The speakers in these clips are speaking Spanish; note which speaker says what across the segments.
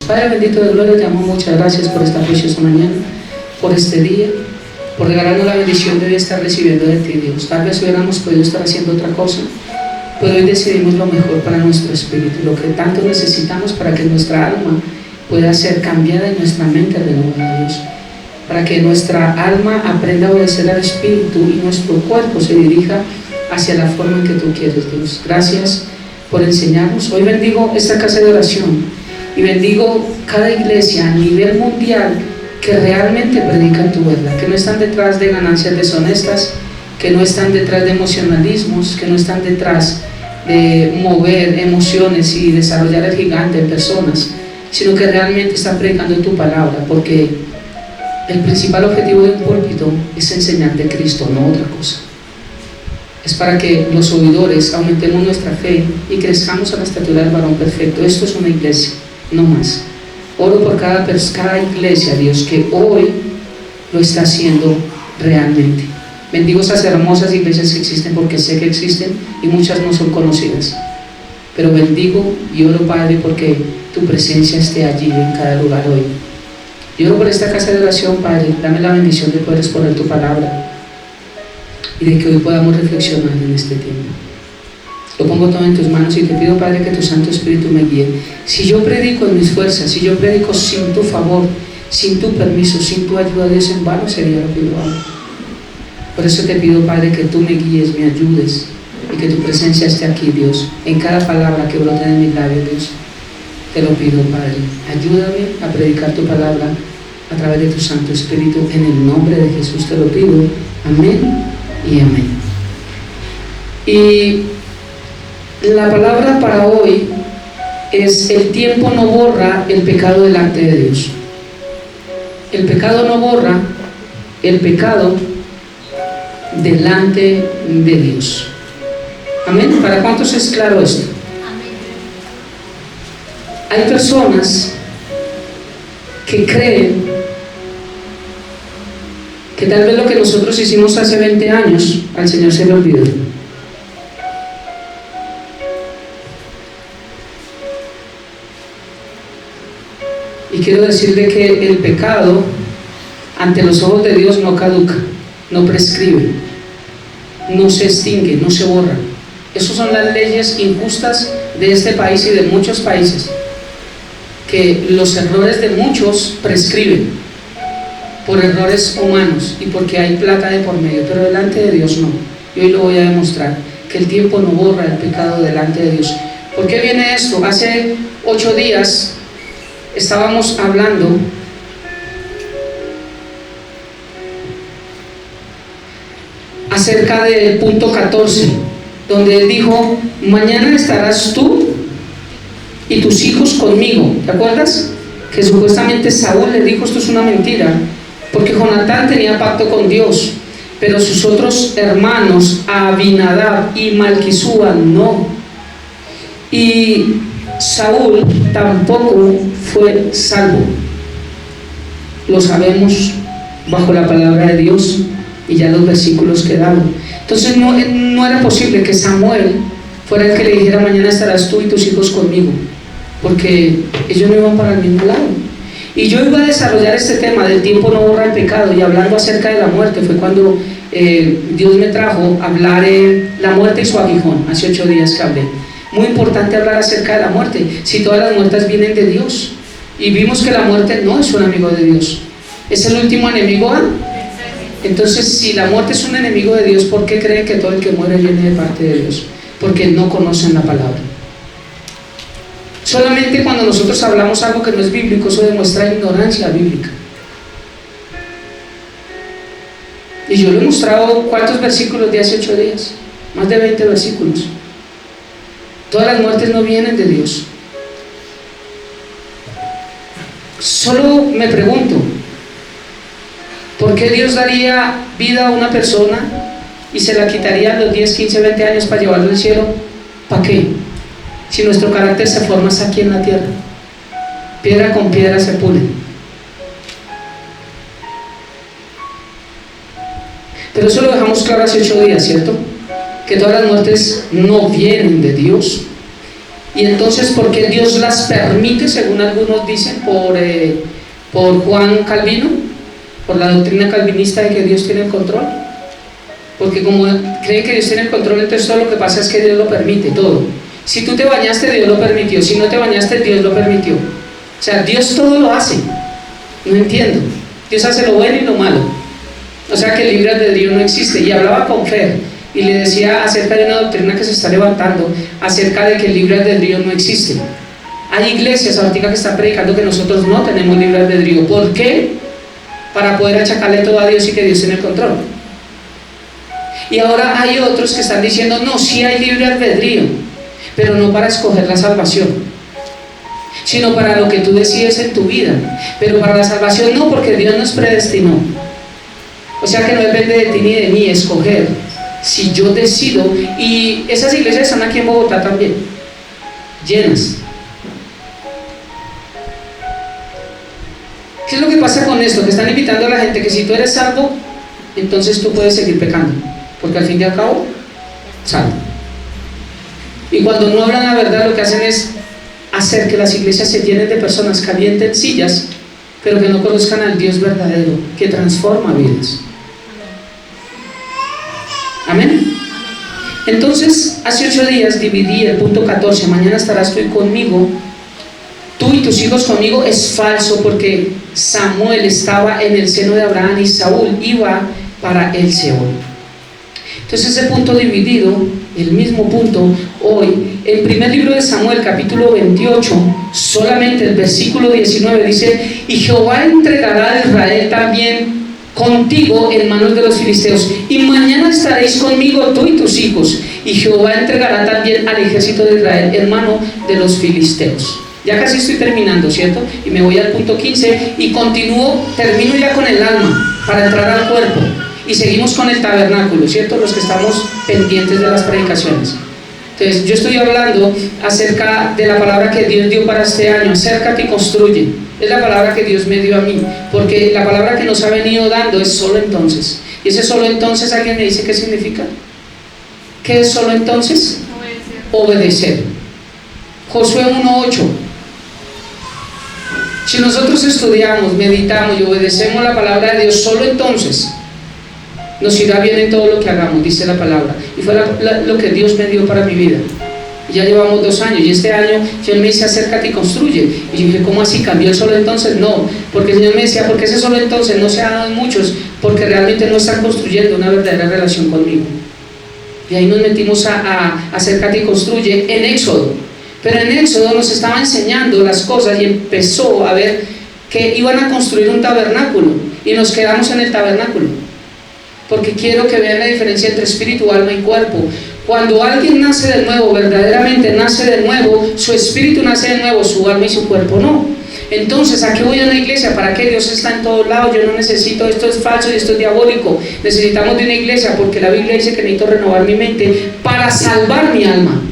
Speaker 1: Padre bendito de gloria, te amo, muchas gracias por esta preciosa mañana, por este día, por regalarnos la bendición de hoy estar recibiendo de ti, Dios. Tal vez hubiéramos podido estar haciendo otra cosa, pero hoy decidimos lo mejor para nuestro espíritu, lo que tanto necesitamos para que nuestra alma pueda ser cambiada y nuestra mente renovada, Dios, para que nuestra alma aprenda a obedecer al Espíritu y nuestro cuerpo se dirija hacia la forma en que tú quieres, Dios. Gracias por enseñarnos. Hoy bendigo esta casa de oración y bendigo cada iglesia a nivel mundial que realmente predican tu verdad, que no están detrás de ganancias deshonestas, que no están detrás de emocionalismos, que no están detrás de mover emociones y desarrollar el gigante en personas, sino que realmente están predicando tu palabra, porque el principal objetivo de un púlpito es enseñar de Cristo, no otra cosa. Es para que los oidores aumentemos nuestra fe y crezcamos a la estatura del varón perfecto. Esto es una iglesia, no más. Oro por cada iglesia, Dios, que hoy lo está haciendo realmente. Bendigo esas hermosas iglesias que existen, porque sé que existen y muchas no son conocidas. Pero bendigo y oro, Padre, porque tu presencia esté allí en cada lugar hoy. Y oro por esta casa de oración, Padre, dame la bendición de poder exponer tu palabra y de que hoy podamos reflexionar en este tiempo. Lo pongo todo en tus manos y te pido, Padre, que tu Santo Espíritu me guíe. Si yo predico en mis fuerzas, si yo predico sin tu favor, sin tu permiso, sin tu ayuda, Dios, en vano sería lo que yo hago. Por eso te pido, Padre, que tú me guíes, me ayudes y que tu presencia esté aquí, Dios, en cada palabra que brote de mis labios, Dios. Te lo pido, Padre, ayúdame a predicar tu palabra a través de tu Santo Espíritu, en el nombre de Jesús te lo pido, amén y amén. Y la palabra para hoy es: el tiempo no borra el pecado delante de Dios. El pecado no borra el pecado delante de Dios. Amén. ¿Para cuántos es claro esto? Hay personas que creen que tal vez lo que nosotros hicimos hace 20 años al Señor se le olvidó. Y quiero decirle que el pecado ante los ojos de Dios no caduca, no prescribe, no se extingue, no se borra. Esas son las leyes injustas de este país y de muchos países, que los errores de muchos prescriben por errores humanos y porque hay plata de por medio, pero delante de Dios no. Y hoy lo voy a demostrar, que el tiempo no borra el pecado delante de Dios. ¿Por qué viene esto? Hace 8 días estábamos hablando acerca del punto 14, donde él dijo: mañana estarás tú y tus hijos conmigo. ¿Te acuerdas? Que supuestamente Saúl le dijo: esto es una mentira, porque Jonatán tenía pacto con Dios, pero sus otros hermanos, Abinadab y Malquisúa, no. Y Saúl tampoco fue salvo. Lo sabemos bajo la palabra de Dios y ya los versículos que damos. Entonces no era posible que Samuel fuera el que le dijera: mañana estarás tú y tus hijos conmigo, porque ellos no iban para el mismo lado. Y yo iba a desarrollar este tema del tiempo no borra el pecado, y hablando acerca de la muerte fue cuando Dios me trajo a hablar la muerte y su aguijón. Hace 8 días que hablé. Muy importante hablar acerca de la muerte, si todas las muertes vienen de Dios, y vimos que la muerte no es un amigo de Dios, es el último enemigo. Entonces, si la muerte es un enemigo de Dios, ¿por qué creen que todo el que muere viene de parte de Dios? Porque no conocen la palabra. Solamente cuando nosotros hablamos algo que no es bíblico, eso demuestra ignorancia bíblica. Y yo le he mostrado cuántos versículos de hace 8 días, más de 20 versículos. Todas las muertes no vienen de Dios. Solo me pregunto, ¿por qué Dios daría vida a una persona y se la quitaría a los 10, 15, 20 años para llevarlo al cielo? ¿Para qué? Si nuestro carácter se forma aquí en la tierra. Piedra con piedra se pule. Pero eso lo dejamos claro hace 8 días, ¿cierto? Que todas las muertes no vienen de Dios. Y entonces, ¿por qué Dios las permite, según algunos dicen, por Juan Calvino, por la doctrina calvinista de que Dios tiene el control? Porque como creen que Dios tiene el control, entonces todo lo que pasa es que Dios lo permite, todo. Si tú te bañaste, Dios lo permitió. Si no te bañaste, Dios lo permitió. O sea, Dios todo lo hace. No entiendo. Dios hace lo bueno y lo malo. O sea que el libre albedrío no existe. Y hablaba con Fer y le decía acerca de una doctrina que se está levantando, acerca de que el libre albedrío no existe. Hay iglesias ahorita que están predicando que nosotros no tenemos libre albedrío. ¿Por qué? Para poder achacarle todo a Dios y que Dios tiene el control. Y ahora hay otros que están diciendo, no, sí hay libre albedrío, pero no para escoger la salvación, sino para lo que tú decides en tu vida. Pero para la salvación no, porque Dios nos predestinó. O sea que no depende de ti ni de mí escoger. Si yo decido, y esas iglesias están aquí en Bogotá también, llenas. ¿Qué es lo que pasa con esto? Que están invitando a la gente que si tú eres salvo, entonces tú puedes seguir pecando, porque al fin y al cabo, salvo. Y cuando no hablan la verdad, lo que hacen es hacer que las iglesias se llenen de personas calientencillas, pero que no conozcan al Dios verdadero, que transforma vidas. Amén. Entonces, hace 8 días dividí el punto 14, mañana estarás tú conmigo, tú y tus hijos conmigo, es falso, porque Samuel estaba en el seno de Abraham y Saúl iba para el Seol. Entonces ese punto dividido, el mismo punto hoy, el primer libro de Samuel, capítulo 28, solamente el versículo 19 dice: y Jehová entregará a Israel también contigo en manos de los filisteos, y mañana estaréis conmigo tú y tus hijos, y Jehová entregará también al ejército de Israel en mano de los filisteos. Ya casi estoy terminando, ¿cierto? Y me voy al punto 15 y termino ya con el alma para entrar al cuerpo. Y seguimos con el tabernáculo, ¿cierto? Los que estamos pendientes de las predicaciones. Entonces, yo estoy hablando acerca de la palabra que Dios dio para este año: acércate y construye. Es la palabra que Dios me dio a mí, porque la palabra que nos ha venido dando es solo entonces. Y ese solo entonces, ¿alguien me dice qué significa? ¿Qué es solo entonces? Obedecer. Josué 1:8. Si nosotros estudiamos, meditamos y obedecemos la palabra de Dios, solo entonces nos irá bien en todo lo que hagamos, dice la palabra. Y fue lo que Dios me dio para mi vida. Ya llevamos 2 años, y este año el Señor me dice: acércate y construye. Y yo dije: ¿cómo así? ¿Cambió el solo entonces? No, porque el Señor me decía: porque ese solo entonces no se ha dado en muchos, porque realmente no están construyendo una verdadera relación conmigo. Y ahí nos metimos a acércate y construye en Éxodo. Pero en Éxodo nos estaba enseñando las cosas y empezó a ver que iban a construir un tabernáculo, y nos quedamos en el tabernáculo, porque quiero que vean la diferencia entre espíritu, alma y cuerpo. Cuando alguien nace de nuevo, verdaderamente nace de nuevo, su espíritu nace de nuevo, su alma y su cuerpo no. Entonces, ¿a qué voy a una iglesia? ¿Para qué? Dios está en todos lados, yo no necesito, esto es falso y esto es diabólico. Necesitamos de una iglesia, porque la Biblia dice que necesito renovar mi mente para salvar mi alma.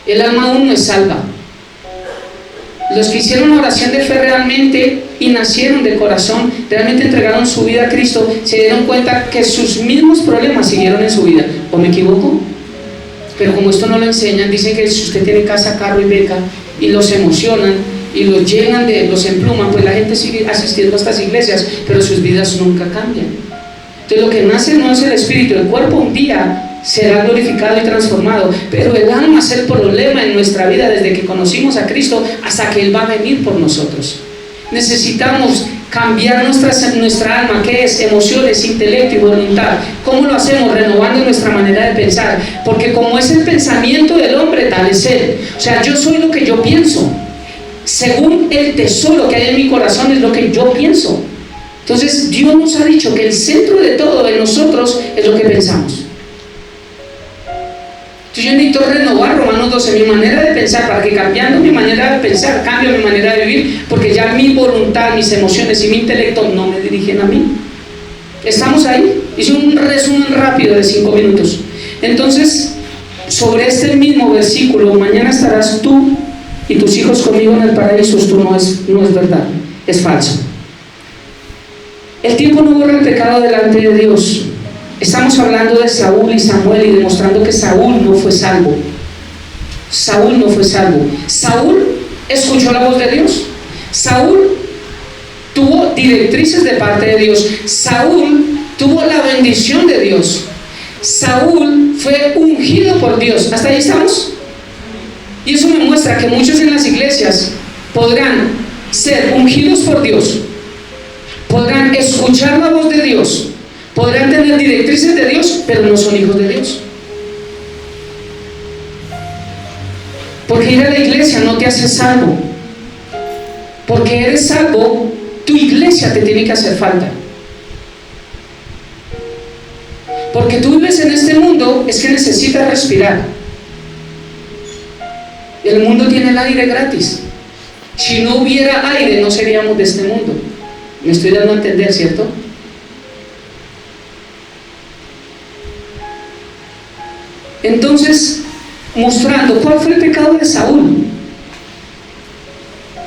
Speaker 1: El alma aún no es salva. Los que hicieron una oración de fe realmente y nacieron de corazón, realmente entregaron su vida a Cristo, se dieron cuenta que sus mismos problemas siguieron en su vida. ¿O me equivoco? Pero como esto no lo enseñan, dicen que si usted tiene casa, carro y beca, y los emocionan y los llenan los empluman, pues la gente sigue asistiendo a estas iglesias, pero sus vidas nunca cambian. Entonces lo que nace no es el espíritu, el cuerpo un día será glorificado y transformado, pero el alma es el problema en nuestra vida desde que conocimos a Cristo hasta que Él va a venir por nosotros. Necesitamos cambiar nuestra alma, que es emociones, intelecto y voluntad. ¿Cómo lo hacemos? Renovando nuestra manera de pensar, porque como es el pensamiento del hombre, tal es él. O sea, yo soy lo que yo pienso, según el tesoro que hay en mi corazón es lo que yo pienso. Entonces Dios nos ha dicho que el centro de todo de nosotros es lo que pensamos. Entonces yo necesito renovar Romanos 12, mi manera de pensar, para que cambiando mi manera de pensar, cambio mi manera de vivir, porque ya mi voluntad, mis emociones y mi intelecto no me dirigen a mí. ¿Estamos ahí? Hice un resumen rápido de 5 minutos. Entonces, sobre este mismo versículo: mañana estarás tú y tus hijos conmigo en el paraíso, esto no es verdad, es falso. El tiempo no borra el pecado delante de Dios. Estamos hablando de Saúl y Samuel y demostrando que Saúl no fue salvo. Saúl no fue salvo. Saúl escuchó la voz de Dios. Saúl tuvo directrices de parte de Dios. Saúl tuvo la bendición de Dios. Saúl fue ungido por Dios. ¿Hasta ahí estamos? Y eso me muestra que muchos en las iglesias podrán ser ungidos por Dios, podrán escuchar la voz de Dios, podrán tener directrices de Dios, pero no son hijos de Dios. Porque ir a la iglesia no te hace salvo. Porque eres salvo, tu iglesia te tiene que hacer falta. Porque tú vives en este mundo, es que necesitas respirar. El mundo tiene el aire gratis. Si no hubiera aire, no seríamos de este mundo. Me estoy dando a entender, ¿cierto? Entonces, mostrando cuál fue el pecado de Saúl.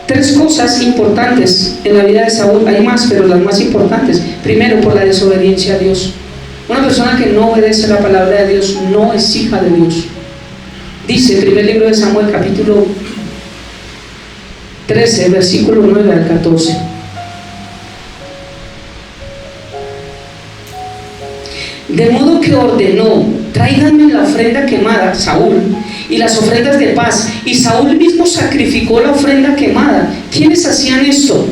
Speaker 1: 3 cosas importantes en la vida de Saúl. Hay más, pero las más importantes. Primero, por la desobediencia a Dios. Una persona que no obedece la palabra de Dios no es hija de Dios. Dice el primer libro de Samuel, capítulo 13, versículo 9 al 14. De modo que ordenó: tráiganme la ofrenda quemada, Saúl, y las ofrendas de paz. Y Saúl mismo sacrificó la ofrenda quemada. ¿Quiénes hacían esto?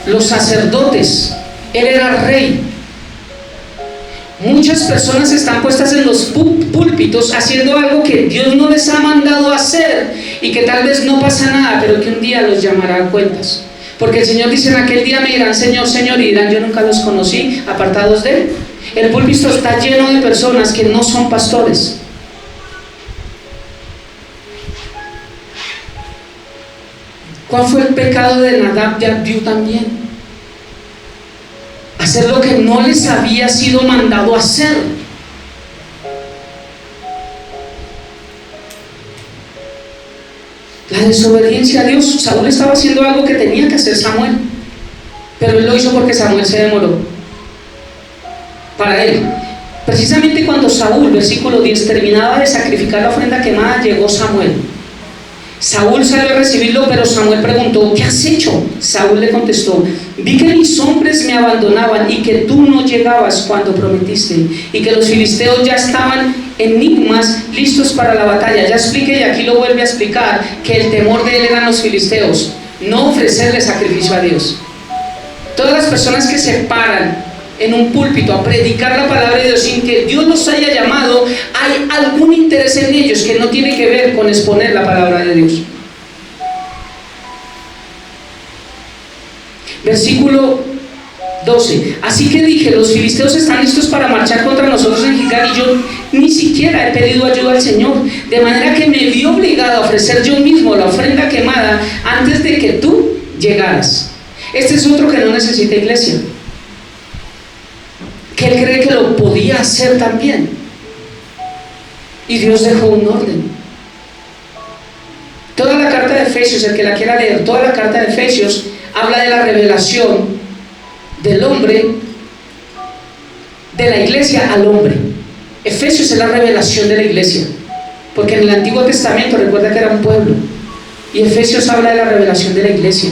Speaker 1: Los sacerdotes. Él era rey. Muchas personas están puestas en los púlpitos haciendo algo que Dios no les ha mandado a hacer y que tal vez no pasa nada, pero que un día los llamará a cuentas. Porque el Señor dice: en aquel día me dirán Señor, Señor, y dirán: yo nunca los conocí, apartados de Él. El púlpito está lleno de personas que no son pastores. ¿Cuál fue el pecado de Nadab y Abiú también? Hacer lo que no les había sido mandado hacer. La desobediencia a Dios. Saúl estaba haciendo algo que tenía que hacer Samuel, pero él lo hizo porque Samuel se demoró. Para él, precisamente cuando Saúl, versículo 10, terminaba de sacrificar la ofrenda quemada, llegó Samuel. Saúl salió a recibirlo, pero Samuel preguntó: ¿qué has hecho? Saúl le contestó: vi que mis hombres me abandonaban y que tú no llegabas cuando prometiste, y que los filisteos ya estaban enigmas listos para la batalla. Ya expliqué, y aquí lo vuelve a explicar, que el temor de él eran los filisteos, no ofrecerle sacrificio a Dios. Todas las personas que se paran en un púlpito a predicar la palabra de Dios sin que Dios los haya llamado, hay algún interés en ellos que no tiene que ver con exponer la palabra de Dios. Versículo 12. Así que dije: los filisteos están listos para marchar contra nosotros en Gilgal, y yo ni siquiera he pedido ayuda al Señor, de manera que me vi obligado a ofrecer yo mismo la ofrenda quemada antes de que tú llegaras. Este es otro que no necesita iglesia, que él cree que lo podía hacer también, y Dios dejó un orden. Toda la carta de Efesios, el que la quiera leer, toda la carta de Efesios habla de la revelación del hombre, de la iglesia al hombre. Efesios es la revelación de la iglesia, porque en el Antiguo Testamento recuerda que era un pueblo, y Efesios habla de la revelación de la iglesia.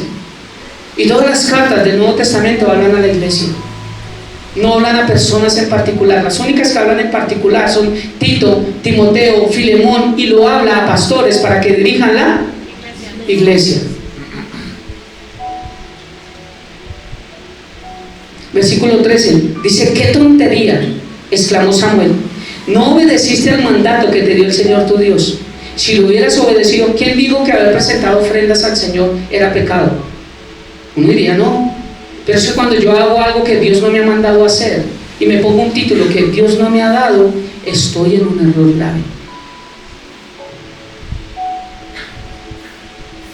Speaker 1: Y todas las cartas del Nuevo Testamento hablan a la iglesia, no hablan a personas en particular. Las únicas que hablan en particular son Tito, Timoteo, Filemón, y lo habla a pastores para que dirijan la iglesia. Versículo 13 dice: ¡qué tontería!, exclamó Samuel, no obedeciste al mandato que te dio el Señor tu Dios. Si lo hubieras obedecido, ¿quién dijo que haber presentado ofrendas al Señor era pecado? Uno diría: no. Pero es que cuando yo hago algo que Dios no me ha mandado a hacer y me pongo un título que Dios no me ha dado, estoy en un error grave.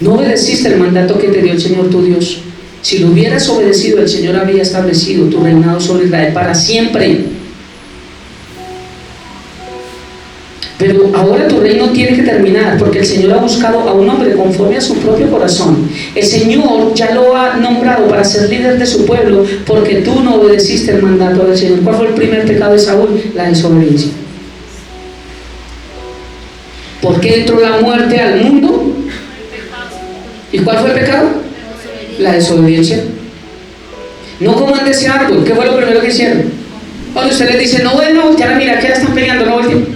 Speaker 1: No obedeciste el mandato que te dio el Señor tu Dios. Si lo hubieras obedecido, el Señor había establecido tu reinado sobre Israel para siempre. Pero ahora tu reino tiene que terminar, porque el Señor ha buscado a un hombre conforme a su propio corazón. El Señor ya lo ha nombrado para ser líder de su pueblo, porque tú no obedeciste el mandato del Señor. ¿Cuál fue el primer pecado de Saúl? La desobediencia. ¿Por qué entró la muerte al mundo? ¿Y cuál fue el pecado? La desobediencia. No coman de ese árbol. ¿Qué fue lo primero que hicieron? Cuando usted les dice, no vuelvan a voltear a mirar que ya están peleando, no volteen.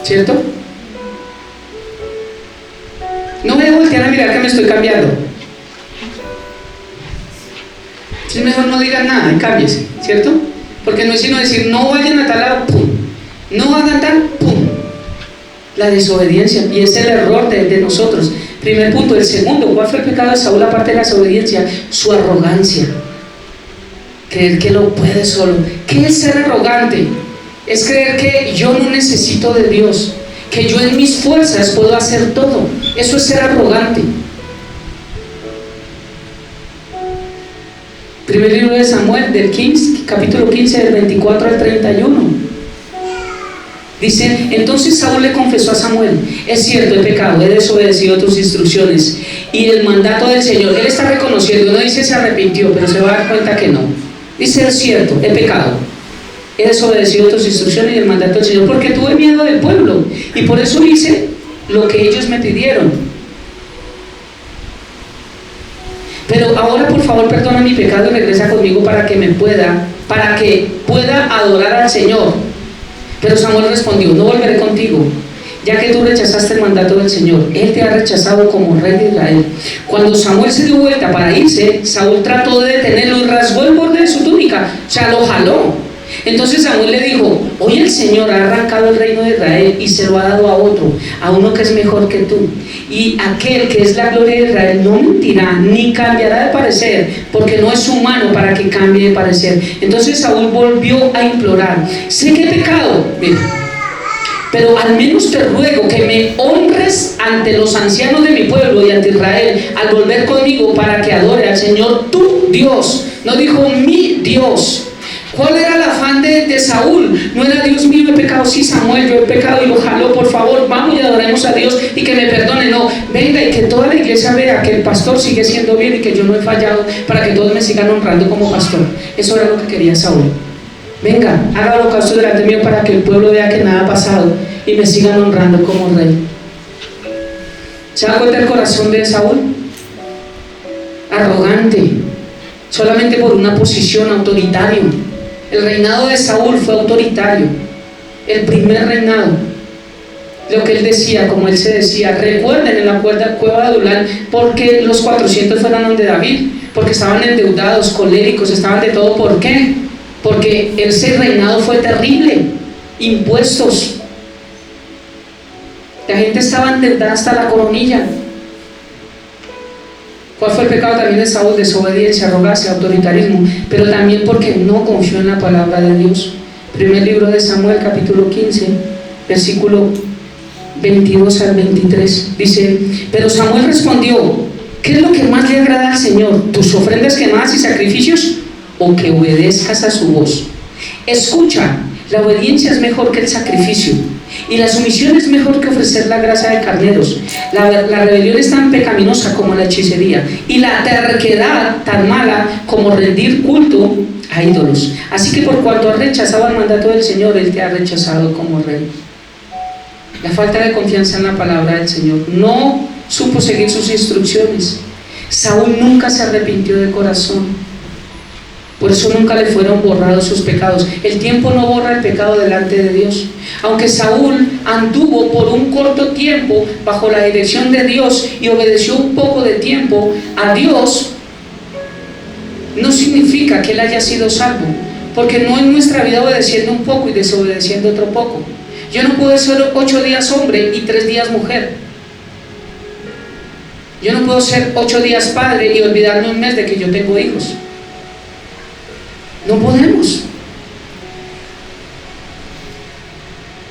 Speaker 1: ¿Cierto? No voy a voltear a mirar que me estoy cambiando. Es mejor no digan nada y cámbiese, ¿cierto? Porque no es sino decir, no vayan a tal lado, pum. No hagan tal, pum. La desobediencia, y es el error de nosotros. Primer punto. El segundo, ¿cuál fue el pecado de Saúl aparte de la desobediencia? Su arrogancia. Creer que lo puede solo. ¿Qué es ser arrogante? Es creer que yo no necesito de Dios, que yo en mis fuerzas puedo hacer todo. Eso es ser arrogante. Primer libro de Samuel, capítulo 15, del 24 al 31. Dice, entonces Saúl le confesó a Samuel, es cierto, he pecado, he desobedecido tus instrucciones y el mandato del Señor. Él está reconociendo, no dice se arrepintió, pero se va a dar cuenta que no. Dice, es cierto, he pecado, he desobedecido tus instrucciones y el mandato del Señor, porque tuve miedo del pueblo y por eso hice lo que ellos me pidieron. Pero ahora por favor perdona mi pecado y regresa conmigo para que pueda adorar al Señor. Pero Samuel respondió, no volveré contigo, ya que tú rechazaste el mandato del Señor. Él te ha rechazado como rey de Israel. Cuando Samuel se dio vuelta para irse, Saúl trató de detenerlo y rasgó el borde de su túnica, o sea, lo jaló. Entonces Samuel le dijo, hoy el Señor ha arrancado el reino de Israel y se lo ha dado a otro, a uno que es mejor que tú. Y aquel que es la gloria de Israel no mentirá ni cambiará de parecer, porque no es humano para que cambie de parecer. Entonces Saúl volvió a implorar, sé que he pecado, mira, pero al menos te ruego que me honres ante los ancianos de mi pueblo y ante Israel al volver conmigo para que adore al Señor tu Dios. No dijo mi Dios. ¿Cuál era el afán de Saúl? No era Dios mío, he pecado, sí Samuel, yo he pecado y lo jaló, por favor, vamos y adoremos a Dios y que me perdone. No, venga y que toda la iglesia vea que el pastor sigue siendo bien y que yo no he fallado para que todos me sigan honrando como pastor. Eso era lo que quería Saúl. Venga, haga holocausto delante mío para que el pueblo vea que nada ha pasado y me sigan honrando como rey. ¿Se da cuenta el corazón de Saúl? Arrogante, solamente por una posición, autoritario. El reinado de Saúl fue autoritario, el primer reinado. Lo que él decía, como él se decía, recuerden en la cueva de Adulam, porque los 400 fueron donde David, porque estaban endeudados, coléricos, estaban de todo. ¿Por qué? Porque ese reinado fue terrible. Impuestos, la gente estaba endeudada hasta la coronilla. ¿Cuál fue el pecado también de Saúl? Desobediencia, arrogancia, autoritarismo, pero también porque no confió en la palabra de Dios. Primer libro de Samuel, capítulo 15, versículo 22 al 23, dice, pero Samuel respondió, ¿qué es lo que más le agrada al Señor? ¿Tus ofrendas quemadas y sacrificios? ¿O que obedezcas a su voz? Escucha, la obediencia es mejor que el sacrificio, y la sumisión es mejor que ofrecer la grasa de carneros. La rebelión es tan pecaminosa como la hechicería, y la terquedad tan mala como rendir culto a ídolos. Así que por cuanto has rechazado el mandato del Señor, Él te ha rechazado como rey. La falta de confianza en la palabra del Señor, no supo seguir sus instrucciones. Saúl nunca se arrepintió de corazón. Por eso nunca le fueron borrados sus pecados. El tiempo no borra el pecado delante de Dios. Aunque Saúl anduvo por un corto tiempo bajo la dirección de Dios y obedeció un poco de tiempo a Dios, no significa que él haya sido salvo, porque no en nuestra vida obedeciendo un poco y desobedeciendo otro poco. Yo no puedo ser 8 días hombre y 3 días mujer. Yo no puedo ser 8 días padre y olvidarme un mes de que yo tengo hijos. No podemos.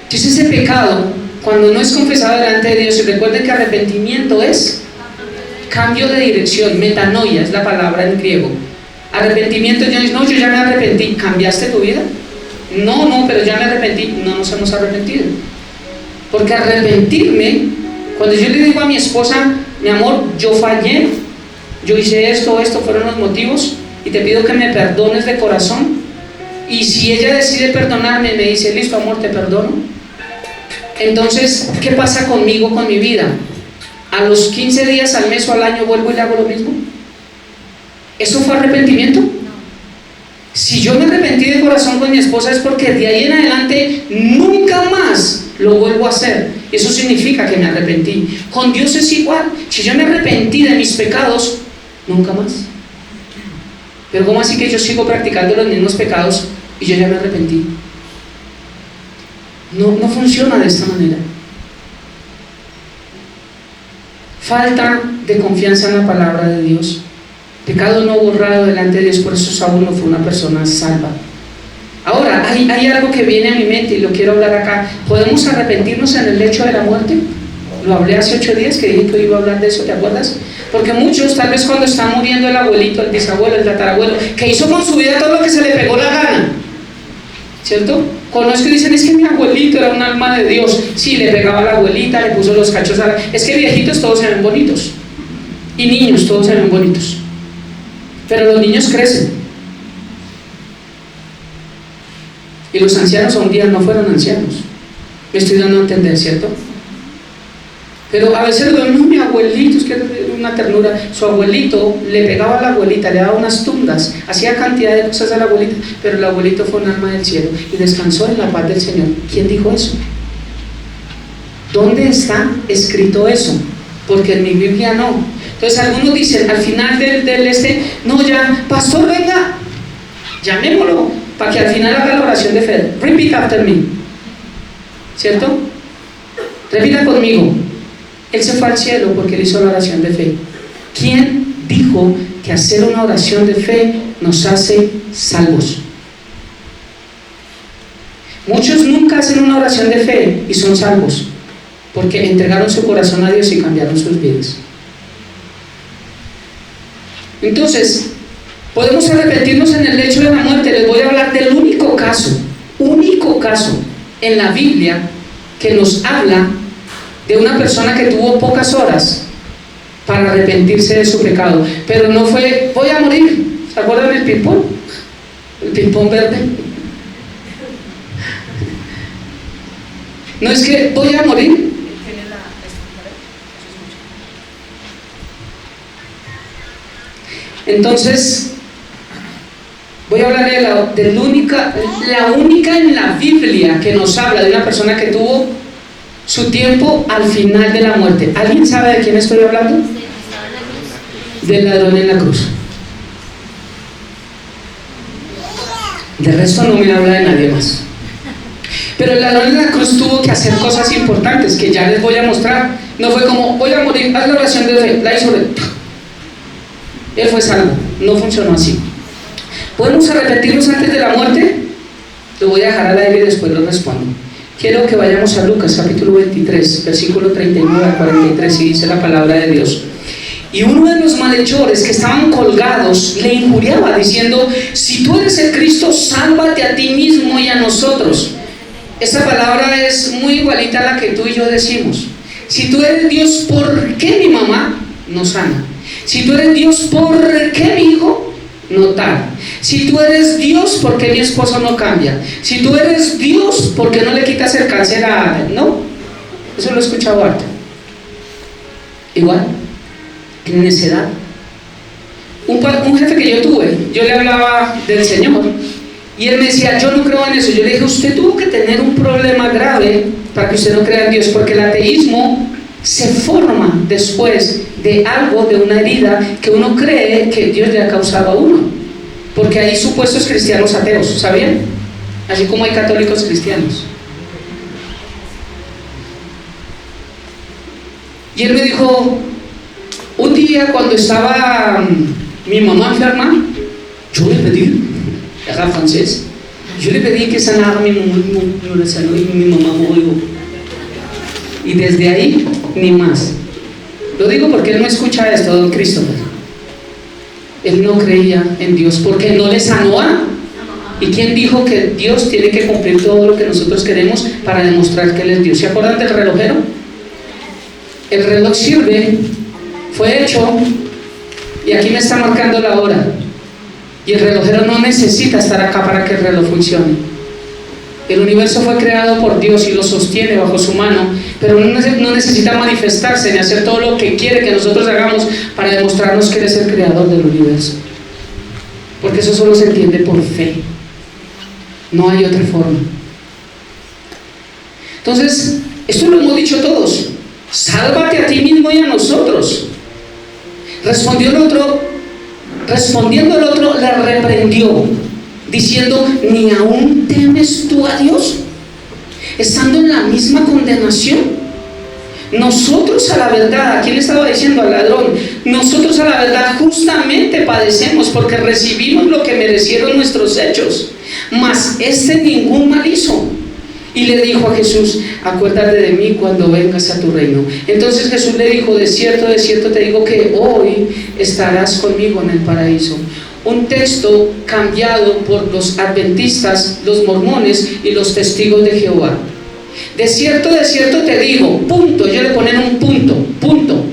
Speaker 1: Entonces ese pecado, cuando no es confesado delante de Dios, y recuerden que arrepentimiento es cambio de dirección, metanoia es la palabra en griego. Arrepentimiento, yo ya me arrepentí. ¿Cambiaste tu vida? No, pero ya me arrepentí. No nos hemos arrepentido. Porque arrepentirme, cuando yo le digo a mi esposa, mi amor, yo fallé, yo hice esto fueron los motivos, y te pido que me perdones de corazón, Y si ella decide perdonarme, me dice, listo amor, te perdono. Entonces, ¿qué pasa conmigo, con mi vida? A los 15 días, al mes o al año vuelvo y le hago lo mismo. ¿Eso fue arrepentimiento? Si yo me arrepentí de corazón con mi esposa es porque de ahí en adelante nunca más lo vuelvo a hacer. Eso significa que me arrepentí. Con Dios es igual. Si yo me arrepentí de mis pecados, nunca más. Pero ¿cómo así que yo sigo practicando los mismos pecados y yo ya me arrepentí? No funciona de esta manera. Falta de confianza en la palabra de Dios. Pecado no borrado delante de Dios, por eso Saúl no fue una persona salva. Ahora, hay algo que viene a mi mente y lo quiero hablar acá. ¿Podemos arrepentirnos en el lecho de la muerte? Lo hablé hace 8 días que dije que hoy iba a hablar de eso, ¿te acuerdas? Porque muchos, tal vez cuando está muriendo el abuelito, el bisabuelo, el tatarabuelo, que hizo con su vida todo lo que se le pegó la gana, ¿cierto? Conozco y dicen, es que mi abuelito era un alma de Dios. Sí, le pegaba a la abuelita, le puso los cachos a la... Es que viejitos todos se ven bonitos. Y niños todos se ven bonitos. Pero los niños crecen. Y los ancianos a un día no fueron ancianos. Me estoy dando a entender, ¿cierto? Pero a veces lo mismo, mi abuelito, es que era una ternura. Su abuelito le pegaba a la abuelita, le daba unas tundas, hacía cantidad de cosas a la abuelita, pero el abuelito fue un alma del cielo y descansó en la paz del Señor. ¿Quién dijo eso? ¿Dónde está escrito eso? Porque en mi Biblia no. Entonces algunos dicen al final no, ya, pastor, venga, llamémoslo para que al final haga la oración de fe. Repeat after me, ¿cierto? Repita conmigo. Él se fue al cielo porque él hizo la oración de fe. ¿Quién dijo que hacer una oración de fe nos hace salvos? Muchos nunca hacen una oración de fe y son salvos porque entregaron su corazón a Dios y cambiaron sus vidas. Entonces, podemos arrepentirnos en el lecho de la muerte. Les voy a hablar del único caso en la Biblia que nos habla de una persona que tuvo pocas horas para arrepentirse de su pecado, pero no fue, voy a morir. ¿Se acuerdan del ping-pong? El ping-pong verde. No es que voy a morir. Entonces, voy a hablar de la única en la Biblia que nos habla de una persona que tuvo su tiempo al final de la muerte. ¿Alguien sabe de quién estoy hablando? Del ladrón en la cruz. De resto no me habla de nadie más. Pero el ladrón en la cruz tuvo que hacer cosas importantes que ya les voy a mostrar. No fue como, voy a morir, haz la oración de fe, la hizo. Él fue salvo. No funcionó así. ¿Podemos arrepentirnos antes de la muerte? Lo voy a dejar al aire y después lo respondo. Quiero que vayamos a Lucas capítulo 23, versículo 39 al 43, y dice la palabra de Dios. Y uno de los malhechores que estaban colgados le injuriaba diciendo, si tú eres el Cristo, sálvate a ti mismo y a nosotros. Esta palabra es muy igualita a la que tú y yo decimos. Si tú eres Dios, ¿por qué mi mamá no sana? Si tú eres Dios, ¿por qué mi hijo no tal? Si tú eres Dios, ¿por qué mi esposo no cambia? Si tú eres Dios, ¿por qué no le quitas el cáncer a Adam? No, eso lo he escuchado harto. Igual, en necedad. Un jefe que yo tuve, yo le hablaba del Señor y él me decía, yo no creo en eso. Yo le dije, usted tuvo que tener un problema grave para que usted no crea en Dios, porque el ateísmo se forma después de algo, de una herida que uno cree que Dios le ha causado a uno, porque hay supuestos cristianos ateos, ¿sabían? Así como hay católicos cristianos. Y él me dijo, un día cuando estaba mi mamá enferma, yo le pedí, era francés, yo le pedí que sanara a mi mamá, no le sanó y mi mamá murió. Y desde ahí, ni más. Lo digo porque él no escucha esto, don Christopher. Él no creía en Dios porque no le sanó a. ¿Y quién dijo que Dios tiene que cumplir todo lo que nosotros queremos para demostrar que Él es Dios? ¿Se acuerdan del relojero? El reloj sirve, fue hecho, y aquí me está marcando la hora. Y el relojero no necesita estar acá para que el reloj funcione. El universo fue creado por Dios y lo sostiene bajo su mano, pero no necesita manifestarse ni hacer todo lo que quiere que nosotros hagamos para demostrarnos que Él es el creador del universo. Porque eso solo se entiende por fe. No hay otra forma. Entonces, esto lo hemos dicho todos. Sálvate a ti mismo y a nosotros. Respondiendo el otro, le reprendió, diciendo: ¿ni aún temes tú a Dios? Estando en la misma condenación. Nosotros a la verdad, ¿a quién le estaba diciendo? Al ladrón. Nosotros a la verdad justamente padecemos porque recibimos lo que merecieron nuestros hechos, mas este ningún mal hizo. Y le dijo a Jesús: acuérdate de mí cuando vengas a tu reino. Entonces Jesús le dijo: de cierto te digo que hoy estarás conmigo en el paraíso. Un texto cambiado por los adventistas, los mormones y los testigos de Jehová. De cierto te digo, punto. Ellos le ponen un punto.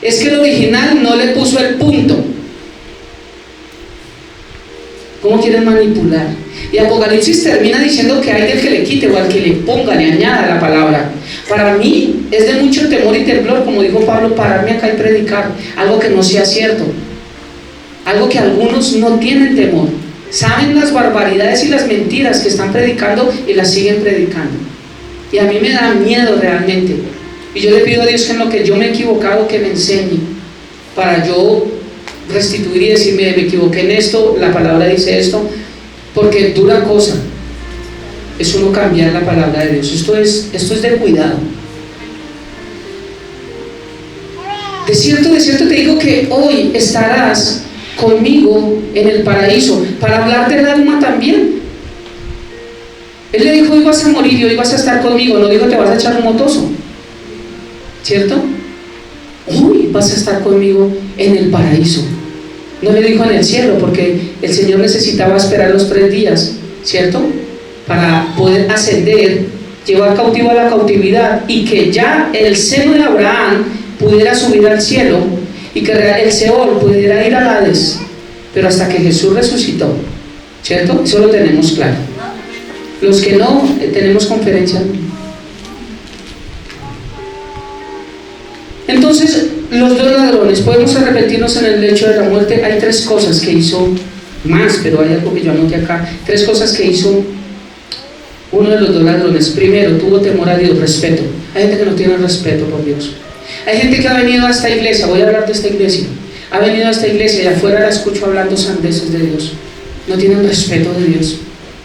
Speaker 1: Es que el original no le puso el punto. ¿Cómo quieren manipular? Y Apocalipsis termina diciendo que hay del que le quite o al que le ponga, le añada la palabra. Para mí es de mucho temor y temblor, como dijo Pablo, pararme acá y predicar algo que no sea cierto, algo que algunos no tienen temor, saben las barbaridades y las mentiras que están predicando y las siguen predicando. Y a mí me da miedo realmente. Y yo le pido a Dios que en lo que yo me he equivocado, que me enseñe, para yo restituir y decirme: me equivoqué en esto, la palabra dice esto. Porque dura cosa es uno cambiar la palabra de Dios. Esto es de cuidado. De cierto te digo que hoy estarás conmigo en el paraíso, para hablar del alma también. Él le dijo: hoy vas a morir y hoy vas a estar conmigo. No dijo: te vas a echar un motoso, ¿cierto? Hoy vas a estar conmigo en el paraíso. No le dijo en el cielo, porque el Señor necesitaba esperar los 3 días, ¿cierto? Para poder ascender, llevar cautivo a la cautividad, y que ya el seno de Abraham pudiera subir al cielo, y que el Seol pudiera ir al Hades. Pero hasta que Jesús resucitó, ¿cierto? Eso lo tenemos claro. Los que no, tenemos conferencia. Entonces, los 2 ladrones, podemos arrepentirnos en el lecho de la muerte. Hay 3 cosas que hizo más, pero hay algo que yo anoté acá. 3 cosas que hizo uno de los 2 ladrones. Primero, tuvo temor a Dios, respeto. Hay gente que no tiene respeto por Dios. Hay gente que ha venido a esta iglesia, voy a hablar de esta iglesia, ha venido a esta iglesia y afuera la escucho hablando sandeces de Dios. No tienen respeto de Dios,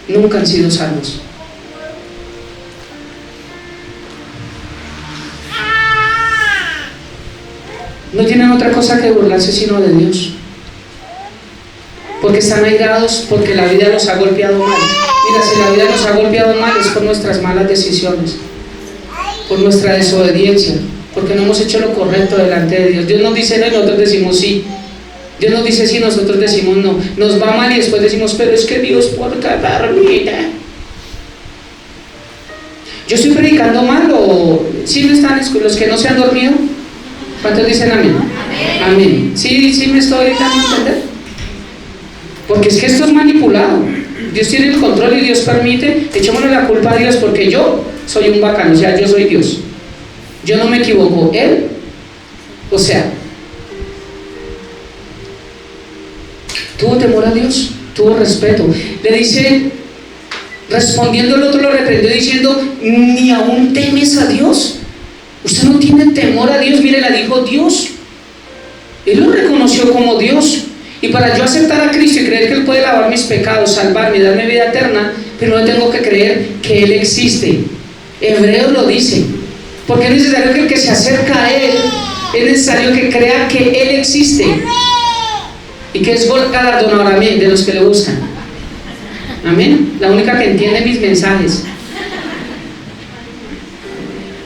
Speaker 1: nunca han sido salvos. No tienen otra cosa que burlarse sino de Dios, porque están airados, porque la vida los ha golpeado mal. Mira, si la vida nos ha golpeado mal es por nuestras malas decisiones, por nuestra desobediencia, porque no hemos hecho lo correcto delante de Dios. Dios nos dice no y nosotros decimos sí. Dios nos dice sí, nosotros decimos no. Nos va mal y después decimos: pero es que Dios por cada vida. ¿Yo estoy predicando mal o sí me están los que no se han dormido? ¿Cuántos dicen amén? Amén. ¿Sí me estoy dando a entender? Porque es que esto es manipulado. Dios tiene el control y Dios permite. Echémosle la culpa a Dios porque yo soy un bacano, o sea, yo soy Dios. Yo no me equivoco, Él, o sea, tuvo temor a Dios, tuvo respeto. Le dice, respondiendo el otro lo reprendió diciendo: ¿ni aún temes a Dios? Usted no tiene temor a Dios. Mire, la dijo Dios. Él lo reconoció como Dios. Y para yo aceptar a Cristo y creer que Él puede lavar mis pecados, salvarme y darme vida eterna, primero tengo que creer que Él existe. Hebreos lo dice. Porque es necesario que el que se acerca a Él, es necesario que crea que Él existe. Y que es galardonador, amén, de los que le buscan. Amén. La única que entiende mis mensajes.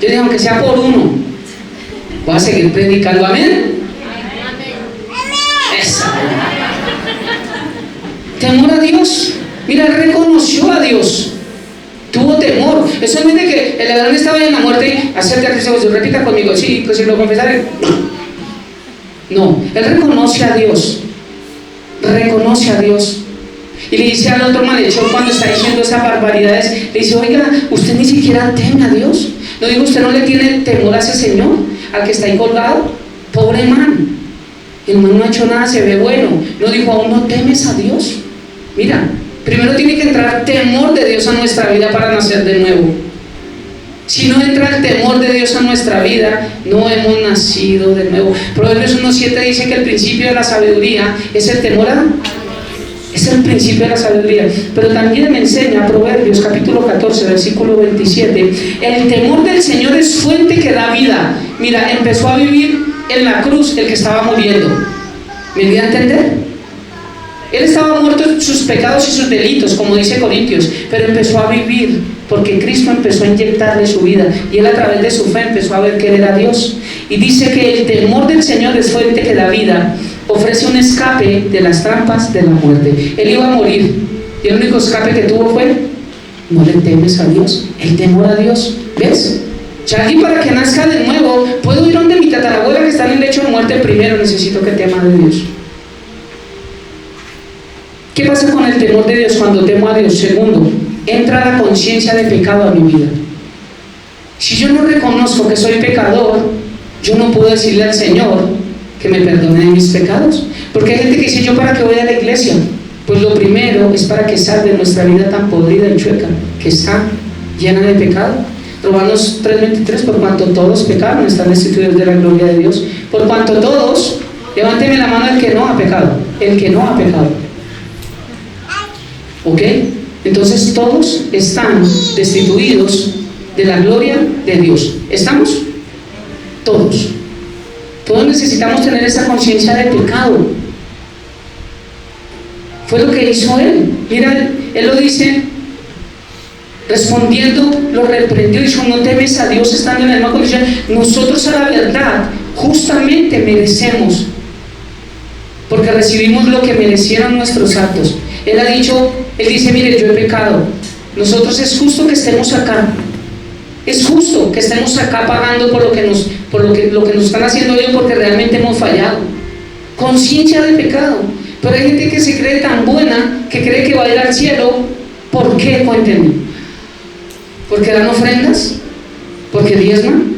Speaker 1: Yo digo, aunque sea por uno, voy a seguir predicando, amén. Esa. Temor a Dios. Mira, reconoció a Dios. Tuvo temor. Eso no es de que el ladrón estaba en la muerte y acerca a Cristo, Jesús, repita conmigo: sí, pues si lo confesaré. No, él reconoce a Dios. reconoce a Dios. Y le dice al otro malhechor cuando está diciendo esas barbaridades, le dice, oiga, usted ni siquiera teme a Dios. No digo, usted no le tiene temor a ese señor, al que está ahí colgado. Pobre man, el man no ha hecho nada, se ve bueno. No dijo, aún no temes a Dios. Mira, primero tiene que entrar temor de Dios a nuestra vida para nacer de nuevo. Si no entra el temor de Dios a nuestra vida, no hemos nacido de nuevo. Proverbios 1:7 dice que el principio de la sabiduría es el temor a Dios. Es el principio de la sabiduría. Pero también me enseña Proverbios capítulo 14 versículo 27, el temor del Señor es fuente que da vida. Mira, empezó a vivir en la cruz el que estaba muriendo. ¿Me voy a entender? Él estaba muerto en sus pecados y sus delitos, como dice Corintios, pero empezó a vivir porque Cristo empezó a inyectarle su vida y él a través de su fe empezó a ver que él era Dios. Y dice que el temor del Señor es fuente que da vida, ofrece un escape de las trampas de la muerte. Él iba a morir y el único escape que tuvo fue: no le temes a Dios, el temor a Dios. ¿Ves? Ya aquí, para que nazca de nuevo, puedo ir donde mi tatarabuela que está en el lecho de muerte. Primero necesito que tema de Dios. ¿Qué pasa con el temor de Dios cuando temo a Dios? Segundo, entra la conciencia de pecado a mi vida. Si yo no reconozco que soy pecador, yo no puedo decirle al Señor que me perdone de mis pecados. Porque hay gente que dice, ¿yo para qué voy a la iglesia? Pues lo primero es para que salve nuestra vida tan podrida y chueca, que está llena de pecado. Romanos 3:23, por cuanto todos pecaron, están destituidos de la gloria de Dios. Por cuanto todos, levánteme la mano el que no ha pecado. El que no ha pecado. ¿Ok? Entonces todos están destituidos de la gloria de Dios. ¿Estamos? Todos. Todos necesitamos tener esa conciencia de pecado. Fue lo que hizo él. Mira, él lo dice, respondiendo, lo reprendió y dijo, no temes a Dios estando en la misma condición. Nosotros a la verdad justamente merecemos, porque recibimos lo que merecieron nuestros actos. Él ha dicho, él dice, mire, yo he pecado. Nosotros es justo que estemos acá. Es justo que estemos acá pagando por lo que nos están haciendo bien, porque realmente hemos fallado. Conciencia de pecado. Pero hay gente que se cree tan buena que cree que va a ir al cielo. ¿Por qué? Cuéntenme. ¿Porque dan ofrendas? ¿Porque diezman?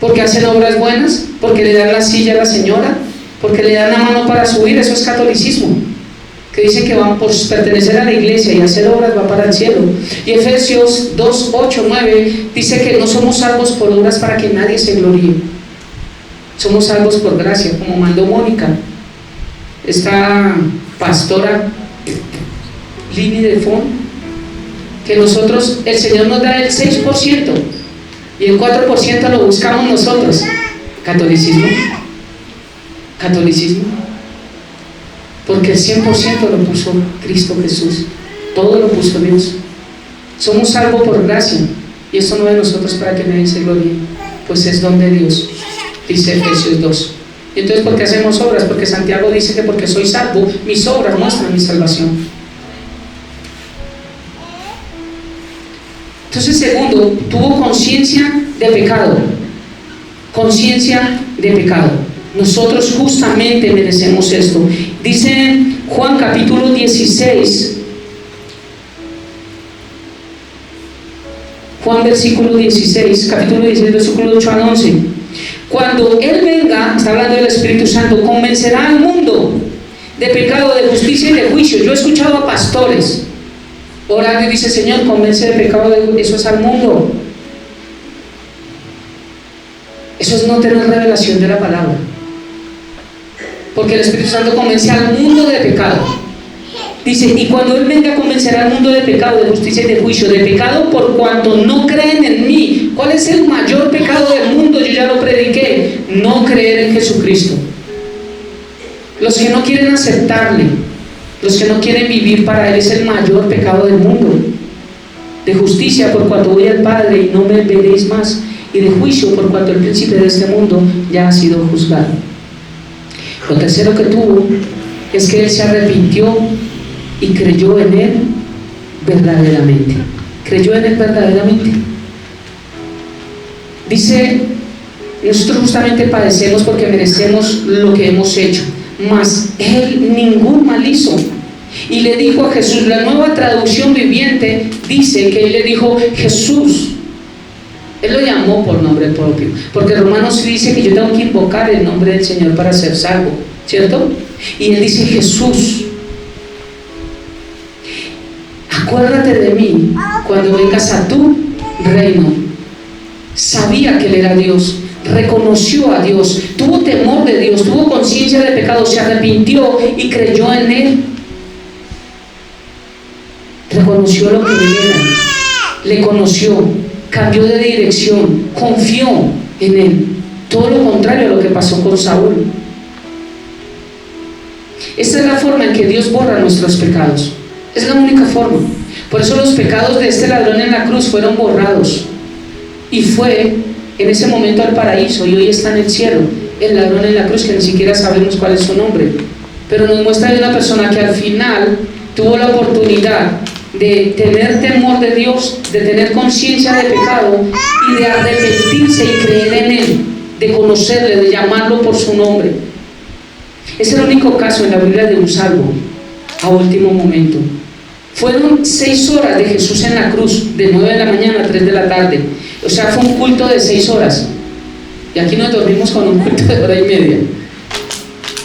Speaker 1: ¿Porque hacen obras buenas? ¿Porque le dan la silla a la señora? ¿Porque le dan la mano para subir? Eso es catolicismo, que dice que van por pertenecer a la iglesia y hacer obras va para el cielo. Y Efesios 2:8-9 dice que no somos salvos por obras para que nadie se gloríe. Somos salvos por gracia, como mandó Mónica, esta pastora Lini de Fon, que nosotros, el Señor nos da el 6% y el 4% lo buscamos nosotros. Catolicismo. Catolicismo. Porque el 100% lo puso Cristo Jesús. Todo lo puso Dios. Somos salvos por gracia. Y esto no es de nosotros para que nadie se gloríe, pues es don de Dios, dice Efesios 2. Y entonces, ¿por qué hacemos obras? Porque Santiago dice que porque soy salvo, mis obras muestran mi salvación. Entonces, segundo, tuvo conciencia de pecado. Conciencia de pecado. Nosotros justamente merecemos esto. Dice Juan capítulo 16, Juan versículo 16, capítulo 16, versículo 8-11. Cuando Él venga, está hablando del Espíritu Santo, convencerá al mundo de pecado, de justicia y de juicio. Yo he escuchado a pastores orar y dice, Señor, convence de pecado, eso es al mundo. Eso es no tener revelación de la palabra. Porque el Espíritu Santo convence al mundo de pecado. Dice, y cuando Él venga convencerá al mundo de pecado, de justicia y de juicio. De pecado por cuanto no creen en mí. ¿Cuál es el mayor pecado del mundo? Yo ya lo prediqué. No creer en Jesucristo. Los que no quieren aceptarle, los que no quieren vivir para Él, es el mayor pecado del mundo. De justicia por cuanto voy al Padre y no me veréis más. Y de juicio por cuanto el príncipe de este mundo ya ha sido juzgado. Lo tercero que tuvo es que Él se arrepintió y creyó en Él verdaderamente. Creyó en Él verdaderamente. Dice nosotros justamente padecemos porque merecemos lo que hemos hecho, mas Él ningún mal hizo. Y le dijo a Jesús, la Nueva Traducción Viviente dice que Él le dijo Jesús. Él lo llamó por nombre propio, porque Romanos dice que yo tengo que invocar el nombre del Señor para ser salvo, ¿cierto? Y Él dice Jesús, acuérdate de mí cuando vengas a tu reino. Sabía que Él era Dios, reconoció a Dios, tuvo temor de Dios, tuvo conciencia de pecado, se arrepintió y creyó en Él. Reconoció lo que Él era, le conoció, cambió de dirección, confió en Él. Todo lo contrario a lo que pasó con Saúl. Esta es la forma en que Dios borra nuestros pecados. Es la única forma. Por eso los pecados de este ladrón en la cruz fueron borrados. Y fue en ese momento al paraíso, y hoy está en el cielo. El ladrón en la cruz, que ni siquiera sabemos cuál es su nombre. Pero nos muestra de una persona que al final tuvo la oportunidad de tener temor de Dios, de tener conciencia de pecado y de arrepentirse y creer en Él, de conocerle, de llamarlo por su nombre. Es el único caso en la Biblia de un salvo a último momento. Fueron 6 horas de Jesús en la cruz, de 9 de la mañana a 3 de la tarde. O sea, fue un culto de 6 horas. Y aquí nos dormimos con un culto de 1:30.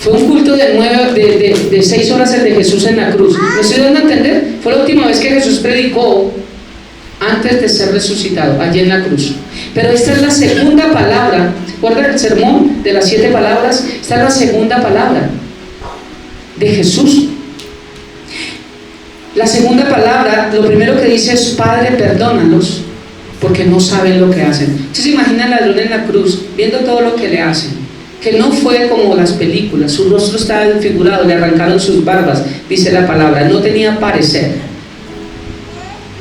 Speaker 1: Fue un culto de 6 horas el de Jesús en la cruz. ¿Me estoy dando a entender? Fue la última vez que Jesús predicó antes de ser resucitado, allí en la cruz. Pero esta es la segunda palabra. ¿Se acuerdan del sermón de las 7 palabras? Esta es la segunda palabra de Jesús. La segunda palabra, lo primero que dice es: Padre, perdónalos, porque no saben lo que hacen. Entonces se imagina al ladrón en la cruz, viendo todo lo que le hacen, que no fue como las películas, su rostro estaba desfigurado, le arrancaron sus barbas, dice la palabra, no tenía parecer.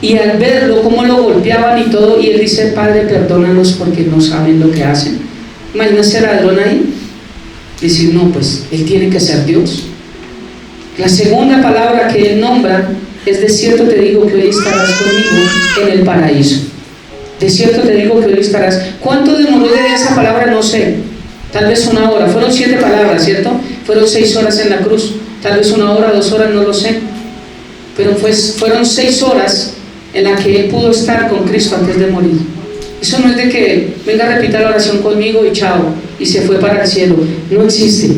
Speaker 1: Y al verlo, cómo lo golpeaban y todo, y él dice: Padre, perdónalos porque no saben lo que hacen. Imagínense al ladrón ahí, decir: no, pues él tiene que ser Dios. La segunda palabra que él nombra es: de cierto te digo que hoy estarás conmigo en el paraíso. De cierto te digo que hoy estarás. ¿Cuánto demoró de esa palabra? No sé. Tal vez 1 hora. Fueron 7 palabras, ¿cierto? Fueron 6 horas en la cruz. Tal vez 1 hora, 2 horas, no lo sé. Pero fueron 6 horas en las que él pudo estar con Cristo antes de morir. Eso no es de que venga, repita la oración conmigo y chao, y se fue para el cielo. No existe.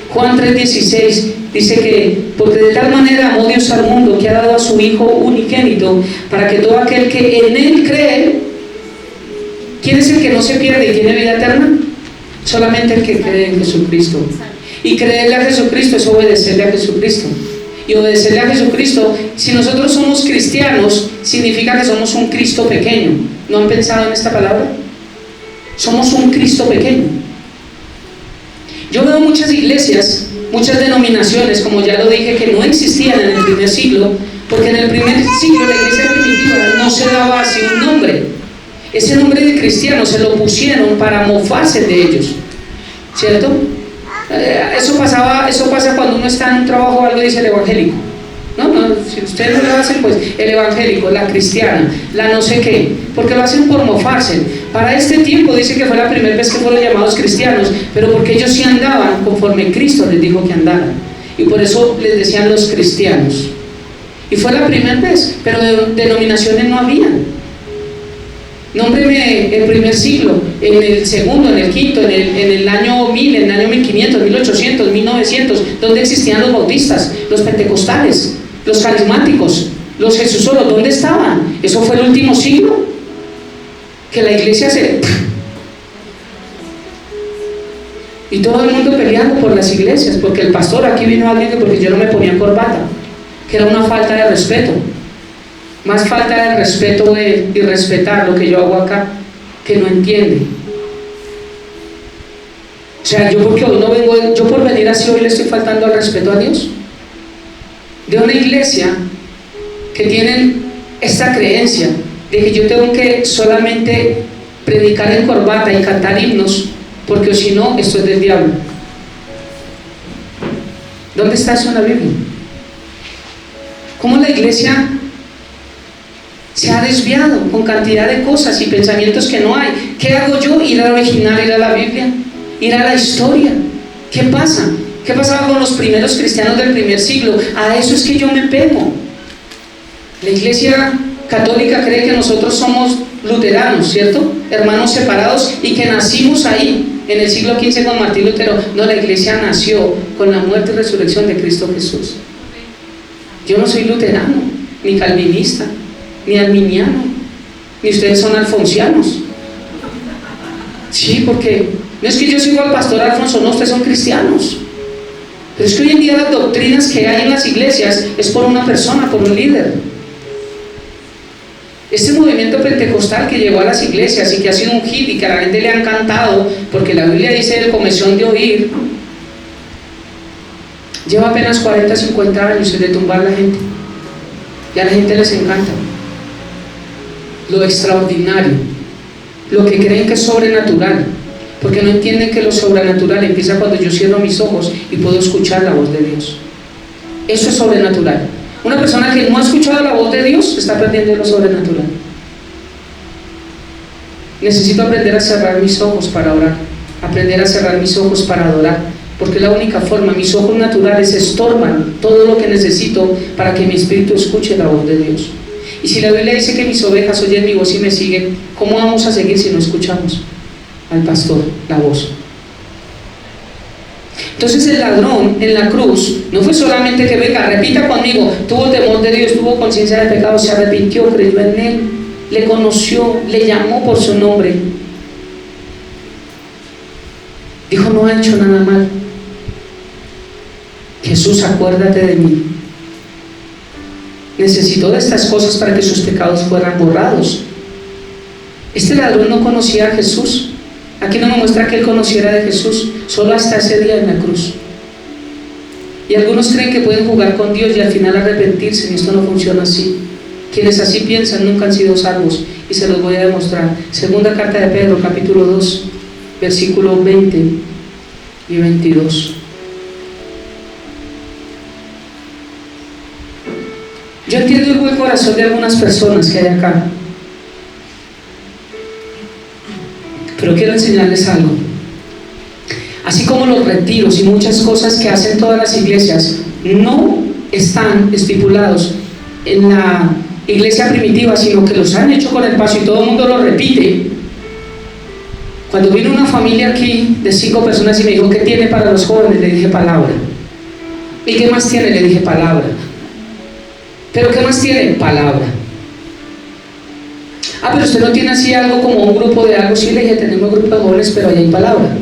Speaker 1: Juan 3:16 dice que porque de tal manera amó Dios al mundo que ha dado a su Hijo unigénito, para que todo aquel que en Él cree. ¿Quién es el que no se pierde y tiene vida eterna? Solamente el que cree en Jesucristo. Y creerle a Jesucristo es obedecerle a Jesucristo. Y obedecerle a Jesucristo, si nosotros somos cristianos, significa que somos un Cristo pequeño. ¿No han pensado en esta palabra? Somos un Cristo pequeño. Yo veo muchas iglesias, muchas denominaciones, como ya lo dije, que no existían en el primer siglo, porque en el primer siglo la iglesia primitiva no se daba así un nombre. Ese nombre de cristiano se lo pusieron para mofarse de ellos, ¿cierto? Eso pasa cuando uno está en un trabajo o algo y dice el evangélico. No, si ustedes no lo hacen, pues el evangélico, la cristiana, la no sé qué, porque lo hacen por mofarse. Para este tiempo dice que fue la primera vez que fueron llamados cristianos, pero porque ellos sí andaban conforme Cristo les dijo que andaran, y por eso les decían los cristianos. Y fue la primera vez, pero denominaciones no habían. Nómbreme el primer siglo, en el segundo, en el quinto, en el año 1000, en el año 1500, 1800, 1900, donde existían los bautistas, los pentecostales, los carismáticos, los jesusolos. ¿Dónde estaban? Eso fue el último siglo, que la iglesia y todo el mundo peleando por las iglesias, porque el pastor, aquí vino alguien que porque yo no me ponía corbata, que era una falta de respeto. Más falta de respeto de irrespetar lo que yo hago acá, que no entiende. O sea, yo porque hoy no vengo, yo por venir así hoy le estoy faltando al respeto a Dios. De una iglesia que tienen esta creencia de que yo tengo que solamente predicar en corbata y cantar himnos, porque si no, esto es del diablo. ¿Dónde está eso en la Biblia? ¿Cómo la iglesia Se ha desviado con cantidad de cosas y pensamientos que no hay. ¿Qué hago yo? Ir al original, ir a la Biblia, ir a la historia. ¿Qué pasa? ¿Qué pasaba con los primeros cristianos del primer siglo? A eso es que yo me pego. La Iglesia Católica cree que nosotros somos luteranos, ¿cierto? Hermanos separados, y que nacimos ahí, en el siglo XV con Martín Lutero. No, la Iglesia nació con la muerte y resurrección de Cristo Jesús. Yo no soy luterano, ni calvinista, ni arminiano, ni ustedes son alfonsianos. Sí, porque no es que yo sigo al pastor Alfonso, no, ustedes son cristianos. Pero es que hoy en día las doctrinas que hay en las iglesias es por una persona, por un líder. Este movimiento pentecostal que llegó a las iglesias y que ha sido un hit y que a la gente le ha encantado, porque la Biblia dice de comezón de oír, lleva apenas 40, 50 años de tumbar a la gente. Y a la gente les encanta lo extraordinario, lo que creen que es sobrenatural, porque no entienden que lo sobrenatural empieza cuando yo cierro mis ojos y puedo escuchar la voz de Dios. Eso es sobrenatural. Una persona que no ha escuchado la voz de Dios está perdiendo lo sobrenatural. Necesito aprender a cerrar mis ojos para orar, aprender a cerrar mis ojos para adorar, porque es la única forma. Mis ojos naturales estorban todo lo que necesito para que mi espíritu escuche la voz de Dios. Y si la Biblia dice que mis ovejas oyen mi voz y me siguen, ¿cómo vamos a seguir si no escuchamos al pastor, la voz? Entonces el ladrón en la cruz no fue solamente que venga, repita conmigo, tuvo temor de Dios, tuvo conciencia de pecado, se arrepintió, creyó en Él, le conoció, le llamó por su nombre, dijo: no ha hecho nada mal. Jesús, acuérdate de mí. Necesitó de estas cosas para que sus pecados fueran borrados. Este ladrón no conocía a Jesús. Aquí no me muestra que él conociera de Jesús, solo hasta ese día en la cruz. Y algunos creen que pueden jugar con Dios y al final arrepentirse, y esto no funciona así. Quienes así piensan nunca han sido salvos, y se los voy a demostrar. Segunda carta de Pedro, capítulo 2, versículos 20 y 22. Yo entiendo el buen corazón de algunas personas que hay acá, pero quiero enseñarles algo. Así como los retiros y muchas cosas que hacen todas las iglesias no están estipulados en la iglesia primitiva, sino que los han hecho con el paso y todo el mundo lo repite. Cuando vino una familia aquí de 5 personas y me dijo: ¿qué tiene para los jóvenes? Le dije: palabra. ¿Y qué más tiene? Le dije: palabra. ¿Pero qué más tiene? Palabra. Ah, pero usted no tiene así algo como un grupo de algo. Sí, le dije: tenemos un grupo de jóvenes, pero allá hay palabra.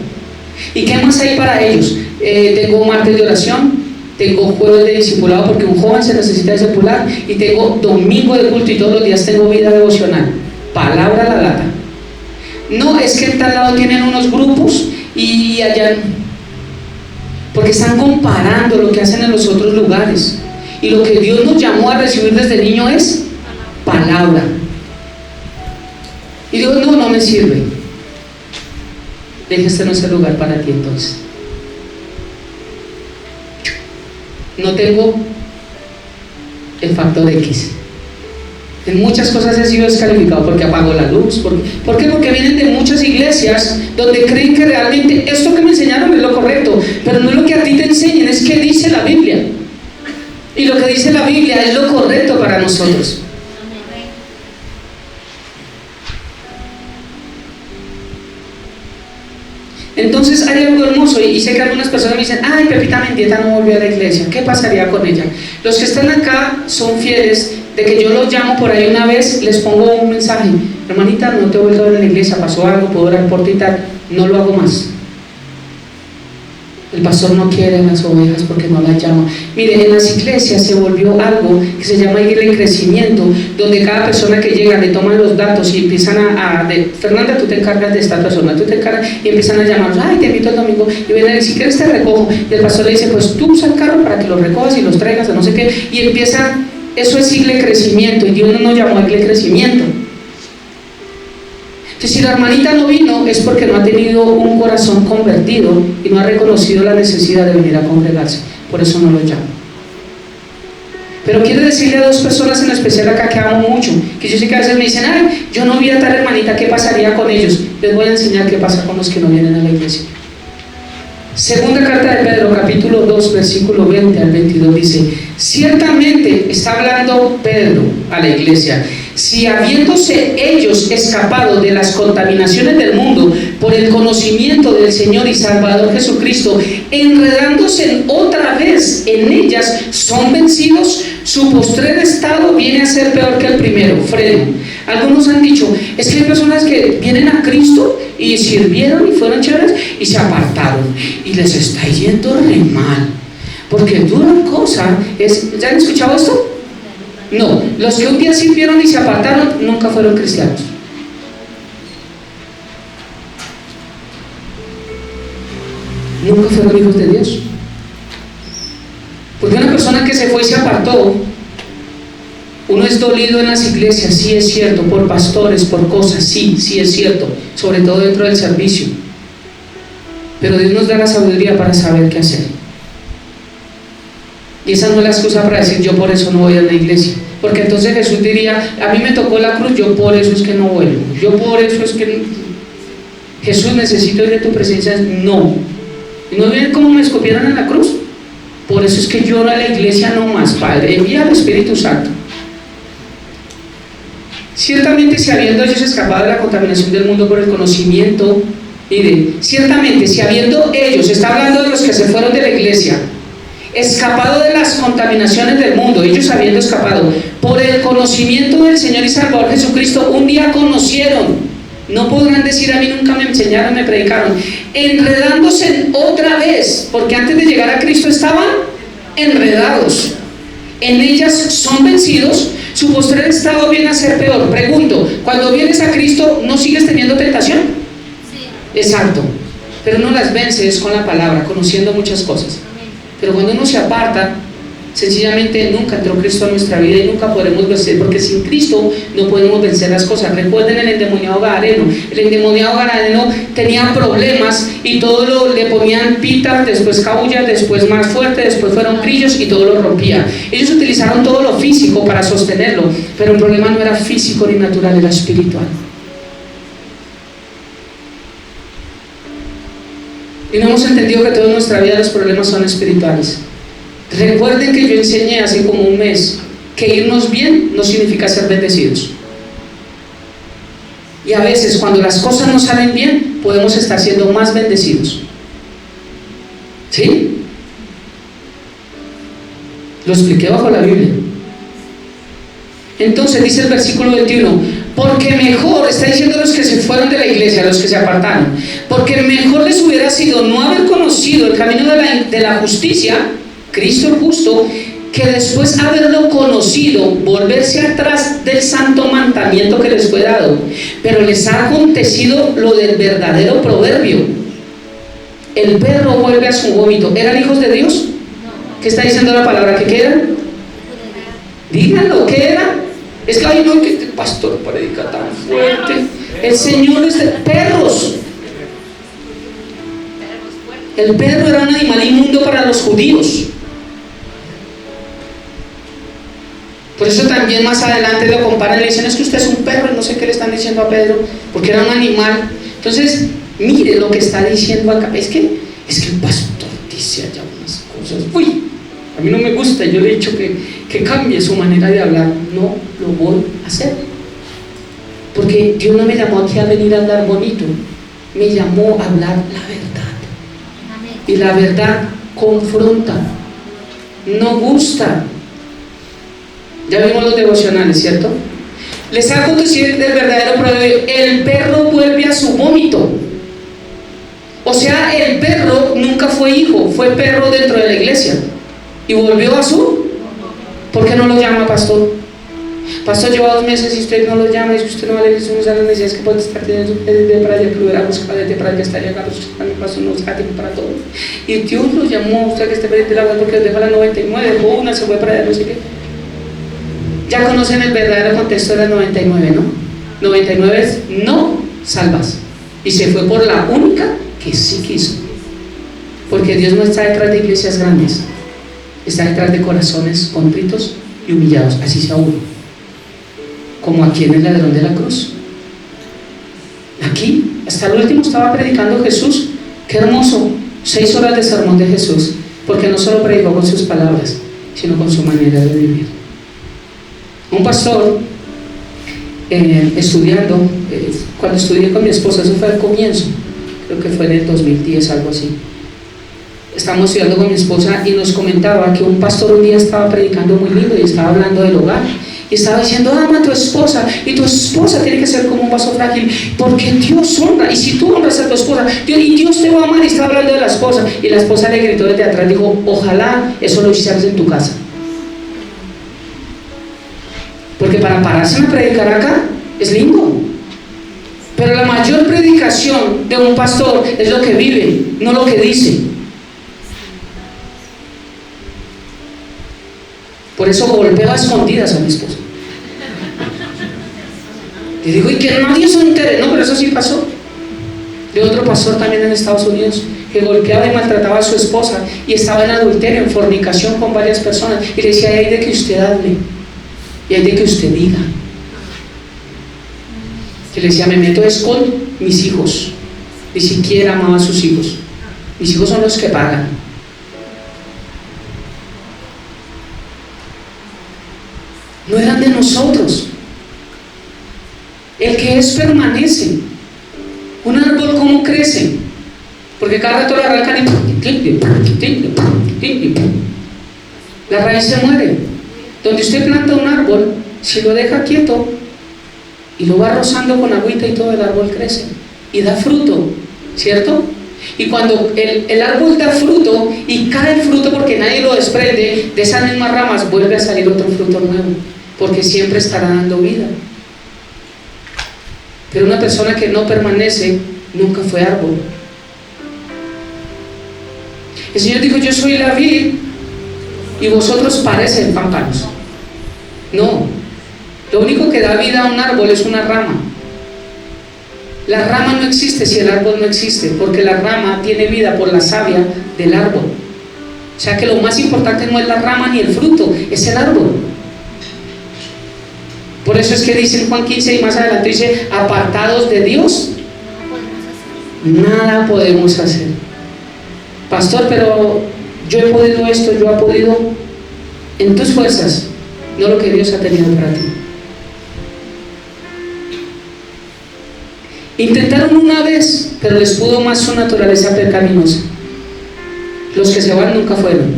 Speaker 1: ¿Y qué más hay para ellos? Tengo martes de oración, tengo jueves de discipulado porque un joven se necesita discipular, y tengo domingo de culto, y todos los días tengo vida devocional. Palabra a la lata. No, es que en tal lado tienen unos grupos y allá, porque están comparando lo que hacen en los otros lugares. Y lo que Dios nos llamó a recibir desde niño es palabra. Y Dios: no me sirve. Le dije: este no es el lugar para ti entonces. No tengo el factor X. En muchas cosas he sido descalificado porque apago la luz. ¿Por qué? Porque vienen de muchas iglesias donde creen que realmente esto que me enseñaron es lo correcto, pero no es lo que a ti te enseñan, es que dice la Biblia. Y lo que dice la Biblia es lo correcto para nosotros. Entonces hay algo hermoso, y sé que algunas personas me dicen: ay, Pepita Mendieta no volvió a la iglesia, ¿qué pasaría con ella? Los que están acá son fieles de que yo los llamo por ahí una vez, les pongo un mensaje: hermanita, no te he vuelto a ver en la iglesia, pasó algo, puedo orar por ti y tal. No lo hago más. El pastor no quiere a las ovejas porque no las llama. Mire, en las iglesias se volvió algo que se llama iglesia en crecimiento, donde cada persona que llega le toman los datos y empiezan Fernanda, tú te encargas de esta persona, tú te encargas, y empiezan a llamarlos: ay, te invito el domingo, y ven a decir: si quieres te recojo. Y el pastor le dice: pues tú usa el carro para que los recojas y los traigas, o no sé qué. Y empieza, eso es iglesia crecimiento, y Dios no nos llamó a iglesia crecimiento. Entonces, si la hermanita no vino, es porque no ha tenido un corazón convertido y no ha reconocido la necesidad de venir a congregarse. Por eso no lo llamo. Pero quiero decirle a dos personas en especial acá que amo mucho, que yo sé que a veces me dicen, ay, yo no vi a tal hermanita, ¿qué pasaría con ellos? Les voy a enseñar qué pasa con los que no vienen a la iglesia. Segunda carta de Pedro, capítulo 2, versículo 20 al 22 dice, ciertamente está hablando Pedro a la iglesia, si habiéndose ellos escapado de las contaminaciones del mundo por el conocimiento del Señor y Salvador Jesucristo, enredándose otra vez en ellas, son vencidos, su postrer estado viene a ser peor que el primero. Freno. Algunos han dicho, es que hay personas que vienen a Cristo y sirvieron y fueron chéveres y se apartaron y les está yendo re mal, porque dura cosa es, ¿ya han escuchado esto? No, los que un día sirvieron y se apartaron nunca fueron cristianos. Nunca fueron hijos de Dios. Porque una persona que se fue y se apartó, uno es dolido en las iglesias, sí es cierto, por pastores, por cosas, sí es cierto, sobre todo dentro del servicio. Pero Dios nos da la sabiduría para saber qué hacer. Y esa no es la excusa para decir yo por eso no voy a la iglesia, porque entonces Jesús diría, a mí me tocó la cruz, yo por eso es que no vuelvo, yo por eso es que Jesús, necesito ir de tu presencia. No, ¿no ven cómo me escupieron en la cruz? Por eso es que yo a la iglesia no más. Padre, envía al Espíritu Santo. Ciertamente, si habiendo ellos escapado de la contaminación del mundo por el conocimiento, mire, ciertamente, si habiendo ellos, está hablando de los que se fueron de la iglesia, escapado de las contaminaciones del mundo, ellos habiendo escapado por el conocimiento del Señor y Salvador Jesucristo, un día conocieron, no podrán decir a mí nunca me enseñaron, me predicaron, enredándose otra vez, porque antes de llegar a Cristo estaban enredados, en ellas son vencidos, su postrer estado viene a ser peor. Pregunto, cuando vienes a Cristo, ¿no sigues teniendo tentación? Sí. Exacto, pero no las vences con la palabra, conociendo muchas cosas. Pero cuando uno se aparta, sencillamente nunca entró Cristo a nuestra vida y nunca podremos vencer, porque sin Cristo no podemos vencer las cosas. Recuerden el endemoniado gadareno. El endemoniado gadareno tenía problemas y todo le ponían pitas, después cabullas, después más fuerte, después fueron grillos y todo lo rompía. Ellos utilizaron todo lo físico para sostenerlo, pero el problema no era físico ni natural, era espiritual. Y no hemos entendido que toda nuestra vida los problemas son espirituales. Recuerden que yo enseñé hace como un mes que irnos bien no significa ser bendecidos. Y a veces cuando las cosas no salen bien, podemos estar siendo más bendecidos. ¿Sí? Lo expliqué bajo la Biblia. Entonces dice el versículo 21, porque mejor, está diciendo los que se fueron de la iglesia, los que se apartaron, porque mejor les hubiera sido no haber conocido el camino de la justicia, Cristo el justo, que después haberlo conocido, volverse atrás del santo mandamiento que les fue dado. Pero les ha acontecido lo del verdadero proverbio: el perro vuelve a su vómito. ¿Eran hijos de Dios? ¿Qué está diciendo la palabra? ¿Qué eran? Díganlo, ¿qué eran? Es que ay, no, que este pastor predica tan fuerte. El Señor es de perros. El perro era un animal inmundo para los judíos. Por eso también más adelante lo comparan, le dicen, es que usted es un perro, y no sé qué le están diciendo a Pedro, porque era un animal. Entonces, mire lo que está diciendo acá. Es que el pastor dice allá unas cosas. Uy, a mí no me gusta, yo le he dicho que cambie su manera de hablar. No lo voy a hacer, porque Dios no me llamó aquí a venir a hablar bonito, me llamó a hablar la verdad. Y la verdad confronta, no gusta. Ya vimos los devocionales, ¿cierto? Les ha acontecido el verdadero proverbio: el perro vuelve a su vómito. O sea, el perro nunca fue hijo, fue perro dentro de la iglesia y volvió a su... ¿Por qué no lo llama, pastor? Pastor, lleva 2 meses y usted no lo llama, y usted no va a la iglesia, no sabe las necesidades que puede estar teniendo de para allá, que lo hubiera buscado de para allá, estaría acá, pues pastor no saca tiempo para todo. Y Dios lo llamó, usted que esté pendiente de la verdad, porque dejó la 99, dejó una, se fue para allá, no sé qué. Ya conocen el verdadero contexto de la 99, ¿no? 99 es no salvas, y se fue por la única que sí quiso, porque Dios no está detrás de iglesias grandes, está detrás de corazones contritos y humillados, así sea uno, como aquí en el ladrón de la cruz. Aquí, hasta el último estaba predicando Jesús. Qué hermoso, 6 horas de sermón de Jesús, porque no solo predicó con sus palabras, sino con su manera de vivir. Un pastor, estudiando, cuando estudié con mi esposa, eso fue al comienzo, creo que fue en el 2010, algo así. Estábamos estudiando con mi esposa y nos comentaba que un pastor un día estaba predicando muy lindo y estaba hablando del hogar. Y estaba diciendo, ama a tu esposa, y tu esposa tiene que ser como un vaso frágil, porque Dios honra, y si tú honras a tu esposa, Dios te va a amar. Y estaba hablando de la esposa, y la esposa le gritó desde atrás, dijo, ojalá eso lo hicieras en tu casa. Porque para pararse a predicar acá, es lindo. Pero la mayor predicación de un pastor es lo que vive, no lo que dice. Por eso golpeo a escondidas a mi esposa. Y digo, y que nadie se entere. No, pero eso sí pasó. De otro pastor también en Estados Unidos, que golpeaba y maltrataba a su esposa y estaba en adulterio, en fornicación con varias personas. Y le decía, hay de que usted hable y hay de que usted diga. Que le decía, me meto es con mis hijos. Ni siquiera amaba a sus hijos. Mis hijos son los que pagan. No eran de nosotros. El que es permanece. Un árbol, ¿cómo crece? Porque cada rato lo arrancan y la raíz se muere. Donde usted planta un árbol, si lo deja quieto y lo va rozando con agüita y todo, el árbol crece y da fruto, ¿cierto? Y cuando el árbol da fruto y cae el fruto porque nadie lo desprende, de esas mismas ramas vuelve a salir otro fruto nuevo, porque siempre estará dando vida. Pero una persona que no permanece nunca fue árbol. El Señor dijo, yo soy la vid y vosotros parecen pámpanos. No, lo único que da vida a un árbol es una rama. La rama no existe si el árbol no existe, porque la rama tiene vida por la savia del árbol. O sea que lo más importante no es la rama ni el fruto, es el árbol. Por eso es que dice en Juan 15 y más adelante dice, apartados de Dios, nada podemos hacer. Pastor, pero yo he podido esto, yo he podido en tus fuerzas, no lo que Dios ha tenido para ti. Intentaron una vez, pero les pudo más su naturaleza pecaminosa. Los que se van nunca fueron,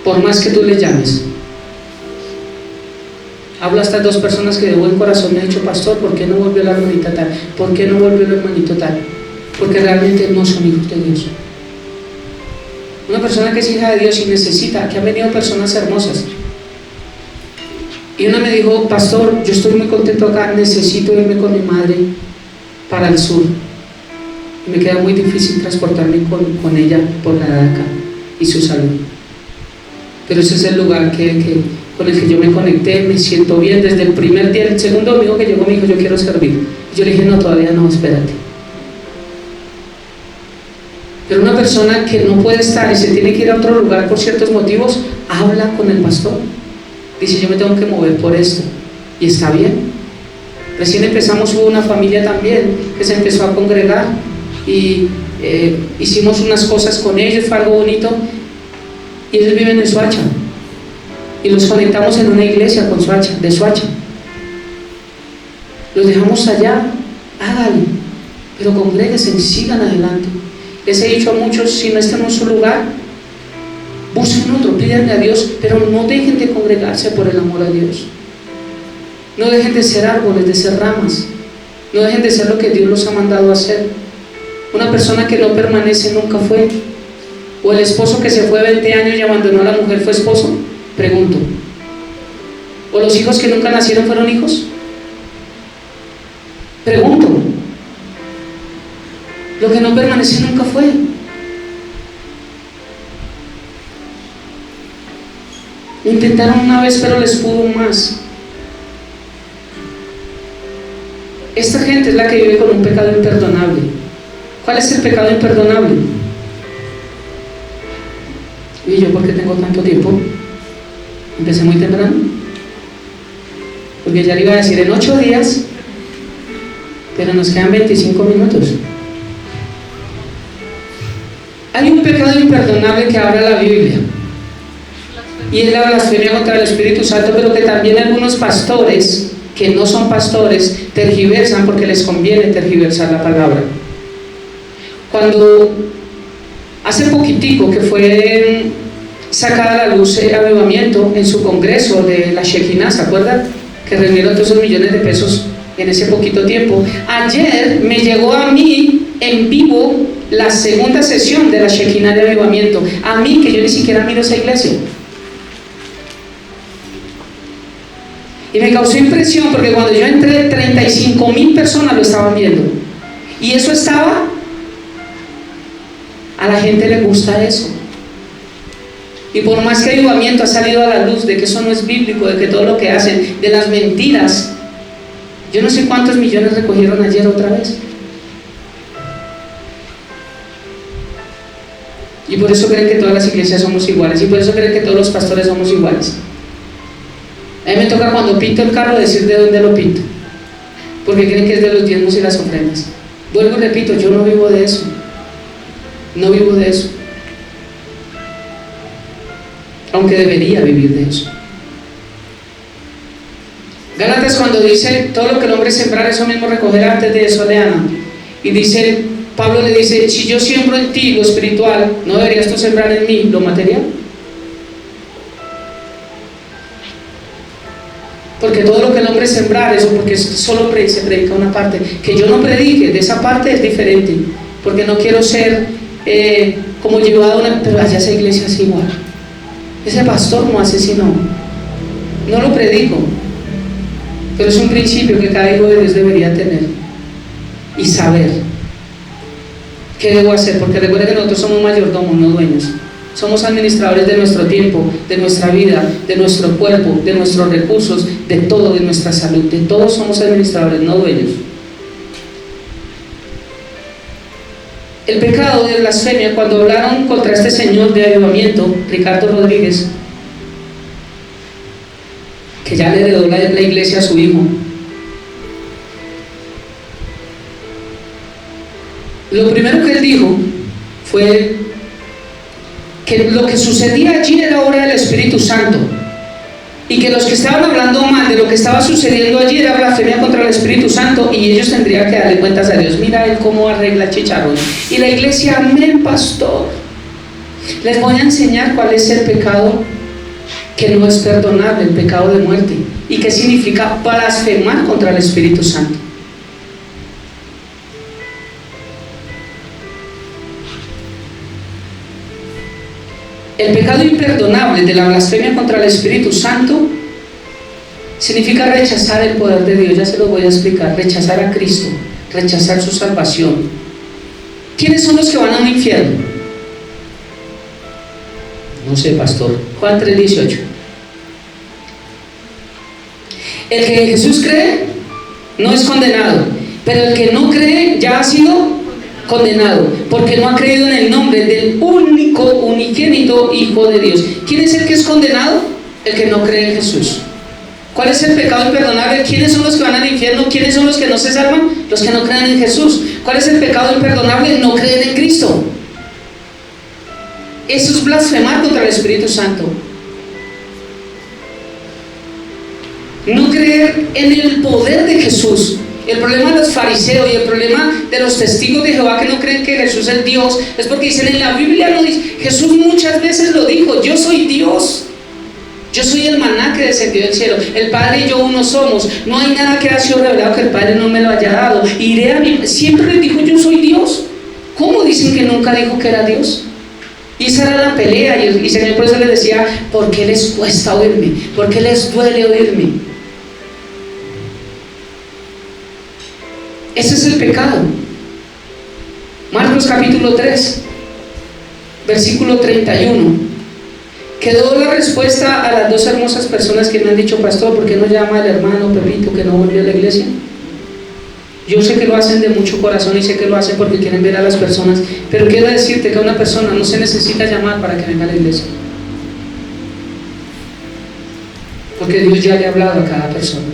Speaker 1: por más que tú les llames. Hablo a estas 2 personas que de buen corazón me han dicho, pastor, ¿por qué no volvió la hermanita tal? ¿Por qué no volvió el hermanito tal? Porque realmente no son hijos de Dios. Una persona que es hija de Dios y necesita, que han venido personas hermosas. Y una me dijo, pastor, yo estoy muy contento acá, necesito irme con mi madre para el sur. Y me queda muy difícil transportarme con ella por la edad acá y su salud. Pero ese es el lugar con el que yo me conecté, me siento bien. Desde el primer día, el segundo domingo que llegó me dijo, yo quiero servir. Y yo le dije, no, todavía no, espérate. Pero una persona que no puede estar y se tiene que ir a otro lugar por ciertos motivos, habla con el pastor. Dice, yo me tengo que mover por esto. Y está bien. Recién empezamos, hubo una familia también que se empezó a congregar y hicimos unas cosas con ellos, fue algo bonito. Y ellos viven en Soacha. Y los conectamos en una iglesia con Soacha, de Soacha. Los dejamos allá, háganlo, pero congréguense y sigan adelante. Les he dicho a muchos, si no están en su lugar, busquen otro, pídanle a Dios, pero no dejen de congregarse por el amor a Dios. No dejen de ser árboles, de ser ramas. No dejen de ser lo que Dios los ha mandado a hacer. Una persona que no permanece nunca fue. O el esposo que se fue 20 años y abandonó a la mujer fue esposo, pregunto. O los hijos que nunca nacieron fueron hijos, pregunto. Lo que no permanece nunca fue. Intentaron una vez, pero les pudo más. Esta gente es la que vive con un pecado imperdonable. ¿Cuál es el pecado imperdonable? ¿Y yo por qué tengo tanto tiempo? Empecé muy temprano, porque ya le iba a decir en 8 días, pero nos quedan 25 minutos. Hay un pecado imperdonable que habla la Biblia, y es la blasfemia contra el Espíritu Santo, pero que también algunos pastores que no son pastores tergiversan porque les conviene tergiversar la palabra. Cuando hace poquitico que fue sacada a la luz el avivamiento en su congreso de la Shekinah, ¿se acuerdan? Que reunieron todos esos millones de pesos en ese poquito tiempo. Ayer me llegó a mí en vivo la segunda sesión de la Shekinah de avivamiento, a mí que yo ni siquiera miro esa iglesia. Y me causó impresión porque cuando yo entré 35,000 personas lo estaban viendo, y eso estaba, a la gente le gusta eso. Y por más que el avivamiento ha salido a la luz de que eso no es bíblico, de que todo lo que hacen, de las mentiras, yo no sé cuántos millones recogieron ayer otra vez. Y por eso creen que todas las iglesias somos iguales, y por eso creen que todos los pastores somos iguales. A mí me toca cuando pinto el carro decir de dónde lo pinto, porque creen que es de los diezmos y las ofrendas. Vuelvo y repito, yo no vivo de eso. No vivo de eso, aunque debería vivir de eso. Gálatas, cuando dice todo lo que el hombre sembrar, eso mismo recogerá, antes de eso Leana, y dice, Pablo le dice, si yo siembro en ti lo espiritual, ¿no deberías tú sembrar en mí lo material? Porque todo lo que el hombre sembrar, eso porque solo se predica una parte, que yo no predique, de esa parte es diferente, porque no quiero ser como llevado a una, pero allá esa iglesia es igual, ese pastor no hace sino, no lo predico, pero es un principio que cada hijo de Dios debería tener y saber qué debo hacer, porque recuerden que nosotros somos mayordomos, no dueños. Somos administradores de nuestro tiempo, de nuestra vida, de nuestro cuerpo, de nuestros recursos, de todo, de nuestra salud, de todos somos administradores, no dueños. El pecado de blasfemia, cuando hablaron contra este señor de avivamiento, Ricardo Rodríguez, que ya le heredó la iglesia a su hijo, lo primero que él dijo fue que lo que sucedía allí era obra del Espíritu Santo, y que los que estaban hablando mal de lo que estaba sucediendo allí era blasfemia contra el Espíritu Santo, y ellos tendrían que darle cuentas a Dios. Mira él cómo arregla el chicharrón. Y la iglesia, amén, pastor, les voy a enseñar cuál es el pecado que no es perdonable, el pecado de muerte, y qué significa blasfemar contra el Espíritu Santo. El pecado imperdonable de la blasfemia contra el Espíritu Santo significa rechazar el poder de Dios. Ya se lo voy a explicar. Rechazar a Cristo, rechazar su salvación. ¿Quiénes son los que van a un infierno? No sé, pastor. Juan 3:18. El que en Jesús cree no es condenado, pero el que no cree ya ha sido condenado, porque no ha creído en el nombre del único, unigénito Hijo de Dios. ¿Quién es el que es condenado? El que no cree en Jesús. ¿Cuál es el pecado imperdonable? ¿Quiénes son los que van al infierno? ¿Quiénes son los que no se salvan? Los que no creen en Jesús. ¿Cuál es el pecado imperdonable? No creer en Cristo. Eso es blasfemar contra el Espíritu Santo. No creer en el poder de Jesús. El problema de los fariseos y el problema de los testigos de Jehová que no creen que Jesús es Dios es porque dicen, en la Biblia no dice, Jesús muchas veces lo dijo, yo soy Dios, yo soy el maná que descendió del cielo, el Padre y yo uno somos, no hay nada que haya sido revelado que el Padre no me lo haya dado, iré a mí, siempre les dijo yo soy Dios. ¿Cómo dicen que nunca dijo que era Dios? Y esa era la pelea, y el Señor por eso les decía, ¿por qué les cuesta oírme? ¿Por qué les duele oírme? Ese es el pecado. Marcos capítulo 3, versículo 31. Quedó la respuesta a las dos hermosas personas que me han dicho, pastor, ¿por qué no llama al hermano Pepito que no volvió a la iglesia? Yo sé que lo hacen de mucho corazón y sé que lo hacen porque quieren ver a las personas, pero quiero decirte que a una persona no se necesita llamar para que venga a la iglesia. porque Dios ya le ha hablado a cada persona.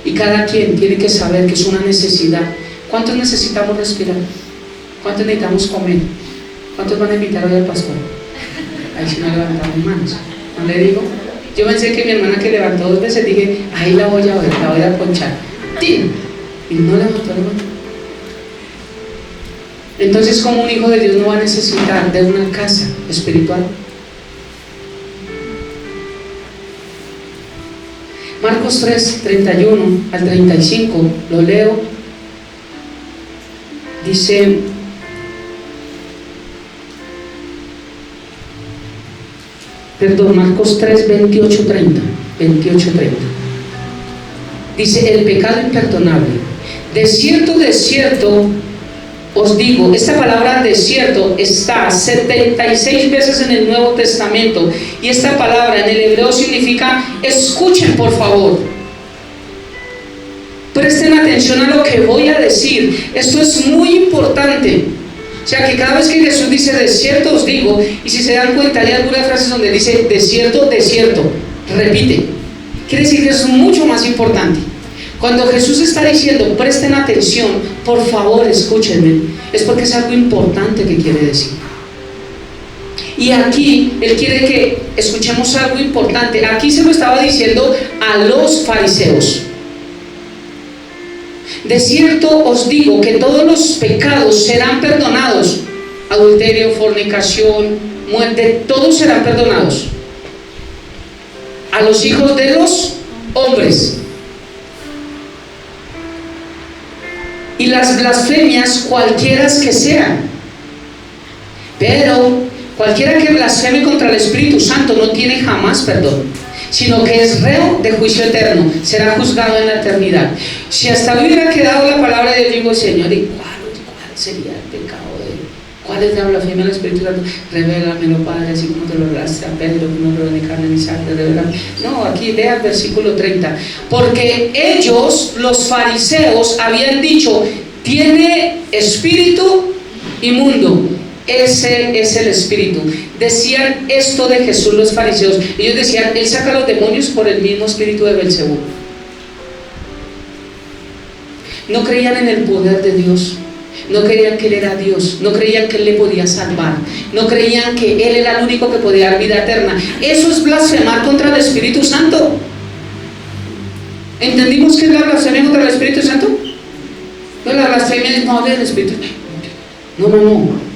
Speaker 1: Y cada quien tiene que saber que es una necesidad. ¿Cuántos necesitamos respirar? ¿Cuántos necesitamos comer? ¿Cuántos van a invitar hoy al pastor? Ahí sí no levantamos manos. ¿No le digo? Yo pensé que mi hermana que levantó 2 veces, dije, ahí la voy a ver, la voy a ponchar. ¡Tin! Y no levantó la mano. Entonces, como un hijo de Dios no va a necesitar de una casa espiritual. Marcos 3, 31 al 35, lo leo. Dice: Marcos 3, 28, 30. Dice: el pecado imperdonable. De cierto, os digo, esta palabra desierto está 76 veces en el Nuevo Testamento, y esta palabra en el hebreo significa escuchen por favor, presten atención a lo que voy a decir. Esto es muy importante. O sea que cada vez que Jesús dice desierto os digo, y si se dan cuenta hay algunas frases donde dice desierto, repite, quiere decir que es mucho más importante. Cuando Jesús está diciendo presten atención, por favor escúchenme, es porque es algo importante que quiere decir. Y aquí Él quiere que escuchemos algo importante. Aquí se lo estaba diciendo a los fariseos. De cierto os digo que todos los pecados serán perdonados. Adulterio, fornicación, muerte, todos serán perdonados a los hijos de los hombres. Y las blasfemias cualquiera que sean. Pero cualquiera que blasfeme contra el Espíritu Santo no tiene jamás perdón, sino que es reo de juicio eterno, será juzgado en la eternidad. Si hasta me hubiera quedado la palabra de Dios, digo, Señor, ¿y cuál sería el pecado de él? ¿Cuál es la blasfemia del Espíritu Santo? Revélamelo, Padre, así como te lo revelaste a Pedro, que no lo de carne ni sangre, revelame. No, aquí lea el versículo 30. Porque ellos, los fariseos, habían dicho, tiene espíritu inmundo. Ese es el espíritu. Decían esto de Jesús los fariseos. Ellos decían, Él saca a los demonios por el mismo espíritu de Belcebú. No creían en el poder de Dios. No creían que Él era Dios. No creían que Él le podía salvar. No creían que Él era el único que podía dar vida eterna. Eso es blasfemar contra el Espíritu Santo. ¿Entendimos qué es la blasfemia contra el Espíritu Santo? No, la blasfemia es no del Espíritu. No.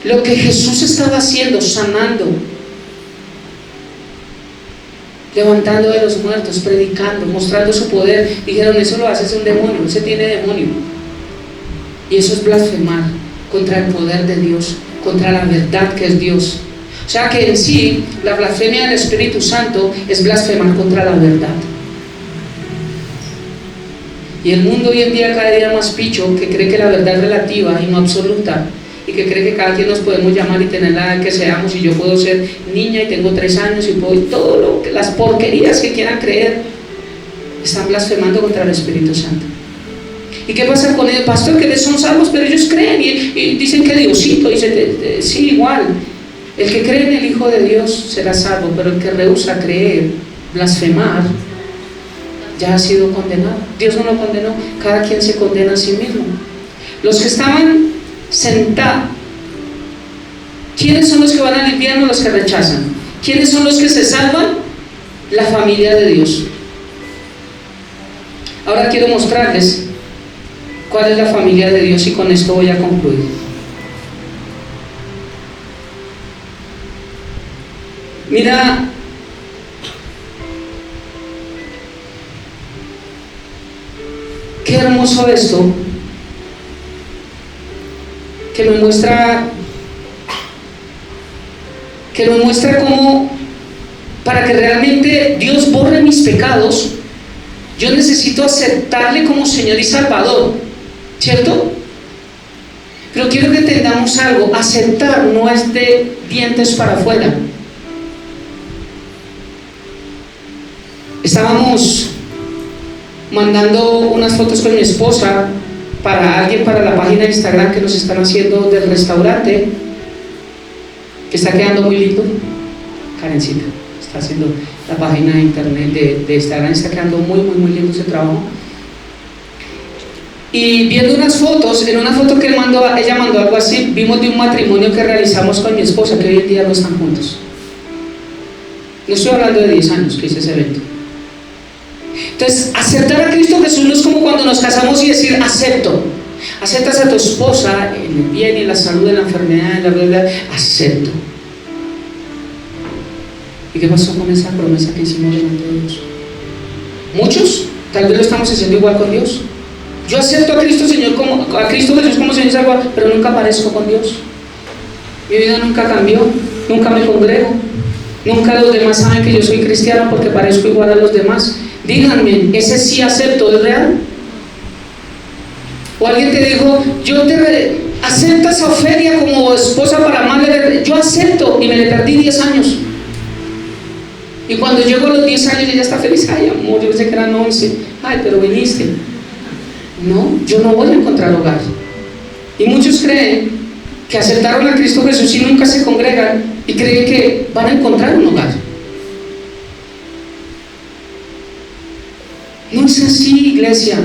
Speaker 1: Lo que Jesús estaba haciendo, sanando, levantando de los muertos, predicando, mostrando su poder, dijeron, eso lo hace un demonio, ese tiene demonio. Y eso es blasfemar contra el poder de Dios, contra la verdad que es Dios. O sea que en sí, la blasfemia del Espíritu Santo es blasfemar contra la verdad. Y el mundo hoy en día cada día más picho, que cree que la verdad es relativa y no absoluta, y que cree que cada quien nos podemos llamar y tener la edad que seamos, y yo puedo ser niña y tengo 3 años y puedo, todo las porquerías que quieran creer, están blasfemando contra el Espíritu Santo. ¿Y qué pasa con ellos? Pastor, que son salvos, pero ellos creen y dicen que Diosito, dice, sí, igual, el que cree en el Hijo de Dios será salvo, pero el que rehúsa creer, blasfemar, ya ha sido condenado. Dios no lo condenó, cada quien se condena a sí mismo. Los que estaban sentados, ¿quiénes son los que van al infierno? Los que rechazan. ¿Quiénes son los que se salvan? La familia de Dios. Ahora quiero mostrarles cuál es la familia de Dios y con esto voy a concluir. Mira, qué hermoso esto, que me muestra cómo, para que realmente Dios borre mis pecados, yo necesito aceptarle como Señor y Salvador, ¿cierto? Pero quiero que entendamos algo, aceptar no es de dientes para afuera. Estábamos mandando unas fotos con mi esposa para alguien, para la página de Instagram que nos están haciendo del restaurante, que está quedando muy lindo. Karencita, está haciendo la página de internet de Instagram, está quedando muy lindo ese trabajo. Y viendo unas fotos, en una foto que ella mandó algo así, vimos de un matrimonio que realizamos con mi esposa, que hoy en día no están juntos. No estoy hablando de 10 años que hice ese evento. Entonces, aceptar a Cristo Jesús no es como cuando nos casamos y decir acepto. Aceptas a tu esposa en el bien y en la salud, en la enfermedad, en la verdad, acepto. ¿Y qué pasó con esa promesa que hicimos delante de Dios? Muchos, tal vez lo estamos haciendo igual con Dios. Yo acepto a Cristo Jesús como Señor y Salvador, pero nunca aparezco con Dios. Mi vida nunca cambió, nunca me congrego, nunca los demás saben que yo soy cristiano porque parezco igual a los demás. Díganme, ¿ese sí acepto es real? O alguien te dijo, ¿aceptas a Ofelia como esposa para amarle? Yo acepto, y me le perdí 10 años. Y cuando llego a los 10 años ella está feliz. Ay, amor, yo pensé que eran 11. Ay, pero viniste. No, yo no voy a encontrar hogar. Y muchos creen que aceptaron a Cristo Jesús y nunca se congregan y creen que van a encontrar un hogar. No es así, iglesia.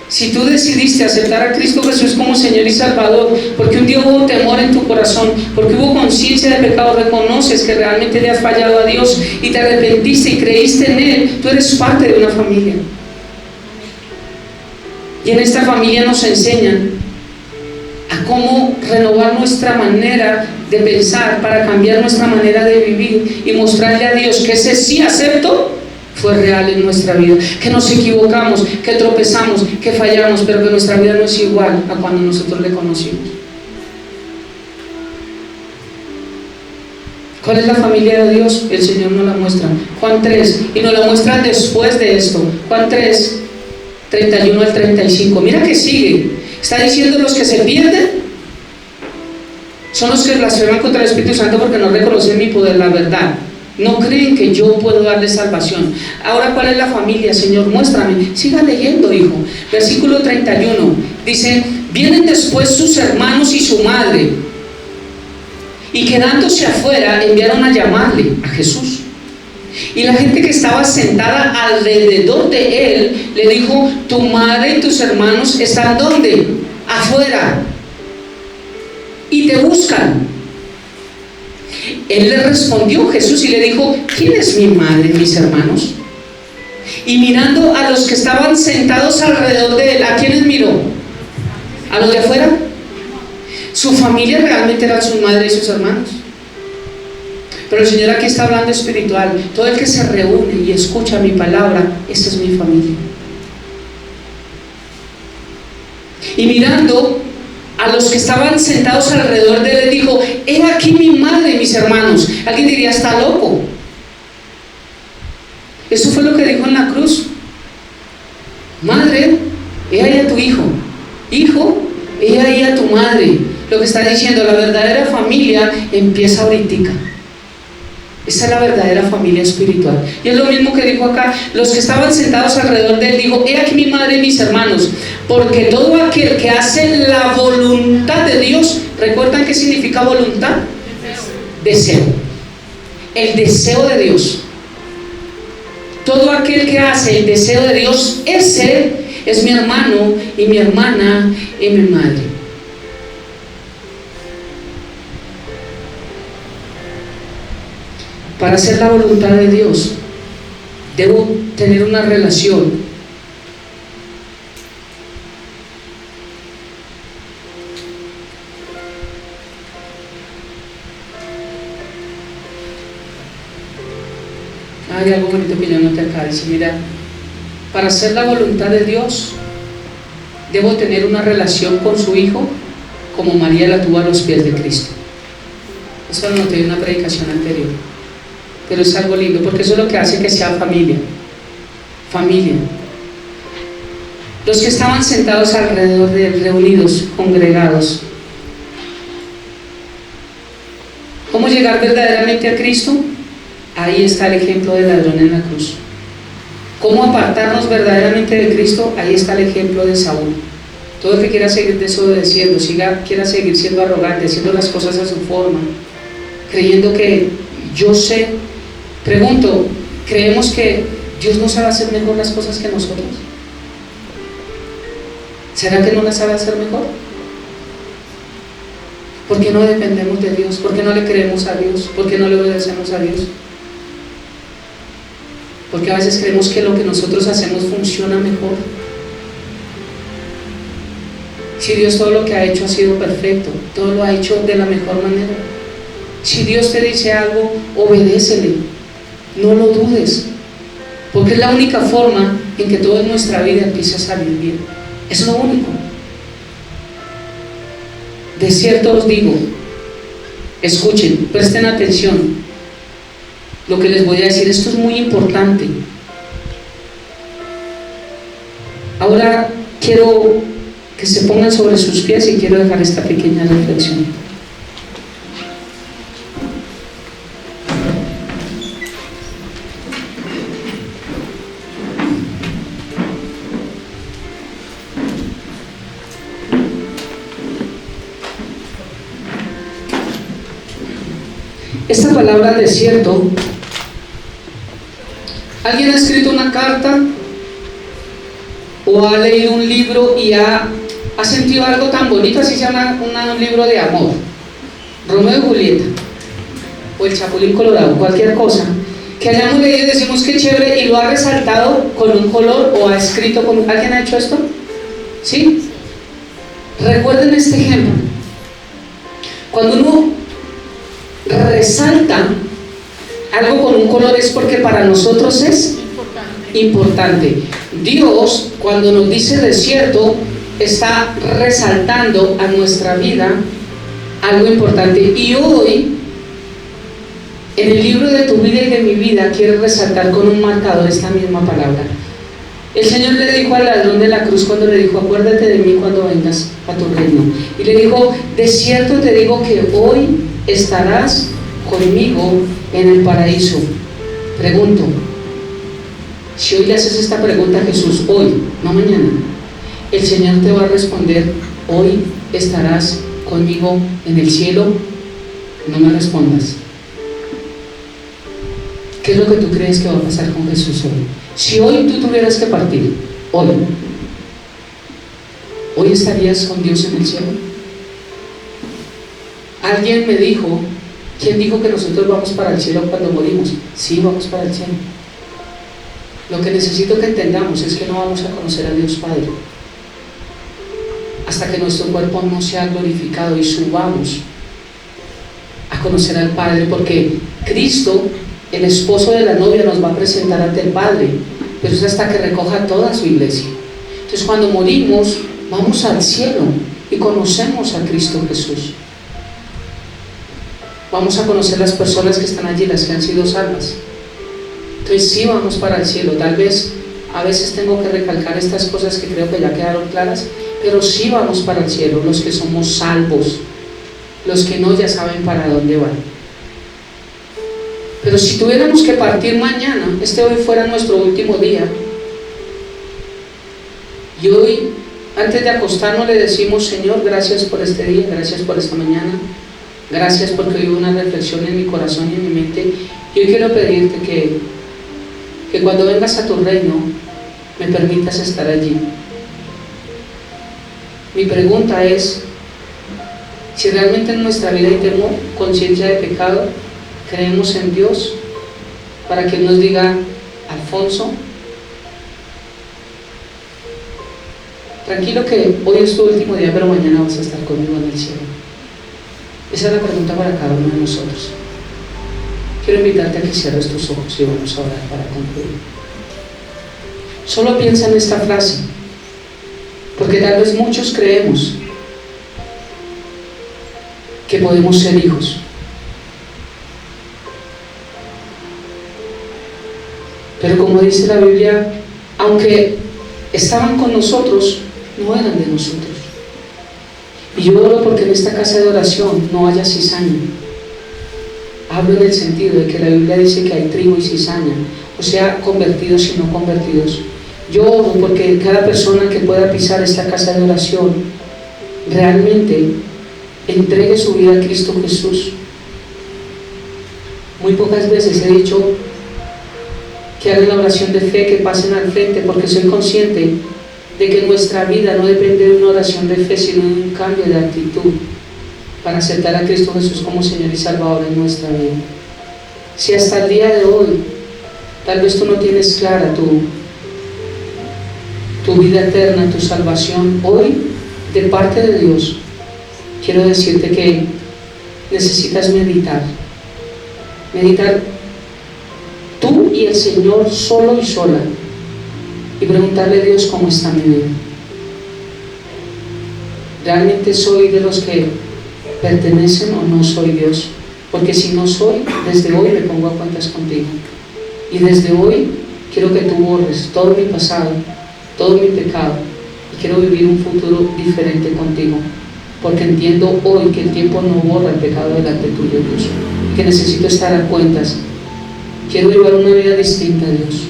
Speaker 1: Si tú decidiste aceptar a Cristo Jesús como Señor y Salvador, porque un día hubo temor en tu corazón, porque hubo conciencia de pecado, reconoces que realmente le has fallado a Dios y te arrepentiste y creíste en Él, tú eres parte de una familia. Y en esta familia nos enseñan a cómo renovar nuestra manera de pensar para cambiar nuestra manera de vivir y mostrarle a Dios que ese sí acepto fue real en nuestra vida, que nos equivocamos, que tropezamos, que fallamos, pero que nuestra vida no es igual a cuando nosotros le conocimos. ¿Cuál es la familia de Dios? El Señor nos la muestra. Juan 3, y nos la muestra después de esto. Juan 3, 31 al 35. Mira que sigue. Está diciendo: los que se pierden son los que blasfeman contra el Espíritu Santo porque no reconocen mi poder, la verdad. No creen que yo puedo darles salvación. Ahora, ¿cuál es la familia? Señor, muéstrame. Siga leyendo, hijo. Versículo 31. Dice: vienen después sus hermanos y su madre, y quedándose afuera enviaron a llamarle a Jesús. Y la gente que estaba sentada alrededor de él le dijo: tu madre y tus hermanos están ¿dónde? Afuera, y te buscan. Él le respondió, Jesús, y le dijo: ¿quién es mi madre y mis hermanos? Y mirando a los que estaban sentados alrededor de él, ¿a quiénes miró? ¿A los de afuera? Su familia realmente eran sus madres y sus hermanos. Pero el Señor aquí está hablando espiritual. Todo el que se reúne y escucha mi palabra, esa es mi familia. Y mirando a los que estaban sentados alrededor de él, le dijo: he aquí mi madre y mis hermanos. Alguien diría: está loco. Eso fue lo que dijo en la cruz. Madre, he ahí a tu hijo. Hijo, he ahí a tu madre. Lo que está diciendo, la verdadera familia empieza ahorita. Esa es la verdadera familia espiritual. Y es lo mismo que dijo acá. Los que estaban sentados alrededor de él, dijo: he aquí mi madre y mis hermanos. Porque todo aquel que hace la voluntad de Dios, ¿recuerdan qué significa voluntad? Deseo. El deseo de Dios. Todo aquel que hace el deseo de Dios, ese es mi hermano y mi hermana y mi madre. Para hacer la voluntad de Dios, debo tener una relación hay algo bonito que yo noté acá. Dice: mira, para hacer la voluntad de Dios, debo tener una relación con su Hijo como María la tuvo a los pies de Cristo. Eso lo noté en una predicación anterior. Pero es algo lindo, porque eso es lo que hace que sea familia. Familia. Los que estaban sentados alrededor de él, reunidos, congregados. ¿Cómo llegar verdaderamente a Cristo? Ahí está el ejemplo del ladrón en la cruz. ¿Cómo apartarnos verdaderamente de Cristo? Ahí está el ejemplo de Saúl. Todo el que quiera seguir desobedeciendo, quiera seguir siendo arrogante, haciendo las cosas a su forma, creyendo que yo sé, Pregunto, ¿creemos que Dios no sabe hacer mejor las cosas que nosotros? ¿Será que no las sabe hacer mejor? ¿Por qué no dependemos de Dios? ¿Por qué no le creemos a Dios? ¿Por qué no le obedecemos a Dios? Porque a veces creemos que lo que nosotros hacemos funciona mejor. Si Dios todo lo que ha hecho ha sido perfecto, todo lo ha hecho de la mejor manera. Si Dios te dice algo, obedécele, no lo dudes, porque es la única forma en que toda nuestra vida empieza a salir bien. Es lo único. De cierto os digo, escuchen, presten atención, lo que les voy a decir, esto es muy importante. Ahora quiero que se pongan sobre sus pies y quiero dejar esta pequeña reflexión. Esta palabra desierto, ¿alguien ha escrito una carta o ha leído un libro y ha sentido algo tan bonito, así se llama un libro de amor, Romeo y Julieta o el Chapulín Colorado, cualquier cosa que hayamos leído y decimos que chévere, y lo ha resaltado con un color o ha escrito con... ¿Alguien ha hecho esto? ¿Sí? Recuerden este ejemplo. Cuando uno resalta algo con un color es porque para nosotros es importante. Dios, cuando nos dice desierto, está resaltando a nuestra vida algo importante. Y hoy, en el libro de tu vida y de mi vida, quiero resaltar con un marcador esta misma palabra. El Señor le dijo al ladrón de la cruz cuando le dijo: acuérdate de mí cuando vengas a tu reino. Y le dijo: de cierto te digo que hoy estarás conmigo en el paraíso. Pregunto, si hoy le haces esta pregunta a Jesús, hoy, no mañana, el Señor te va a responder: hoy estarás conmigo en el cielo. No me respondas. ¿Qué es lo que tú crees que va a pasar con Jesús hoy? Si hoy tú tuvieras que partir, hoy estarías con Dios en el cielo. Alguien me dijo: ¿quién dijo que nosotros vamos para el cielo cuando morimos? Sí, vamos para el cielo. Lo que necesito que entendamos es que no vamos a conocer a Dios Padre hasta que nuestro cuerpo no sea glorificado y subamos a conocer al Padre, porque Cristo, el esposo de la novia, nos va a presentar ante el Padre, pero es hasta que recoja toda su iglesia. Entonces, cuando morimos, vamos al cielo y conocemos a Cristo Jesús. Vamos a conocer las personas que están allí, las que han sido salvas. Entonces sí, vamos para el cielo. Tal vez a veces tengo que recalcar estas cosas que creo que ya quedaron claras, pero sí vamos para el cielo, los que somos salvos. Los que no, ya saben para dónde van. Pero si tuviéramos que partir mañana, hoy fuera nuestro último día, y hoy, antes de acostarnos, le decimos: Señor, gracias por este día, gracias por esta mañana, gracias porque hoy hubo una reflexión en mi corazón y en mi mente. Yo quiero pedirte que cuando vengas a tu reino, me permitas estar allí. Mi pregunta es: si realmente en nuestra vida hay temor, conciencia de pecado, creemos en Dios para que nos diga: Alfonso, tranquilo que hoy es tu último día, pero mañana vas a estar conmigo en el cielo. Esa es la pregunta para cada uno de nosotros. Quiero invitarte a que cierres tus ojos y vamos a orar para concluir. Solo piensa en esta frase, porque tal vez muchos creemos que podemos ser hijos, pero como dice la Biblia, aunque estaban con nosotros, no eran de nosotros. Y yo oro porque en esta casa de oración no haya cizaña. Hablo en el sentido de que la Biblia dice que hay trigo y cizaña, o sea, convertidos y no convertidos. Yo oro porque cada persona que pueda pisar esta casa de oración realmente entregue su vida a Cristo Jesús. Muy pocas veces he dicho que hagan la oración de fe, que pasen al frente, porque soy consciente de que nuestra vida no depende de una oración de fe, sino de un cambio de actitud para aceptar a Cristo Jesús como Señor y Salvador en nuestra vida. Si hasta el día de hoy tal vez tú no tienes clara tu vida eterna, tu salvación, hoy de parte de Dios quiero decirte que necesitas meditar tú y el Señor solo y sola, y preguntarle a Dios cómo está mi vida. ¿Realmente soy de los que pertenecen o no soy Dios? Porque si no soy, desde hoy me pongo a cuentas contigo, y desde hoy quiero que tú borres todo mi pasado, todo mi pecado, y quiero vivir un futuro diferente contigo, porque entiendo hoy que el tiempo no borra el pecado delante tuyo, Dios, que necesito estar a cuentas. Quiero llevar una vida distinta, Dios.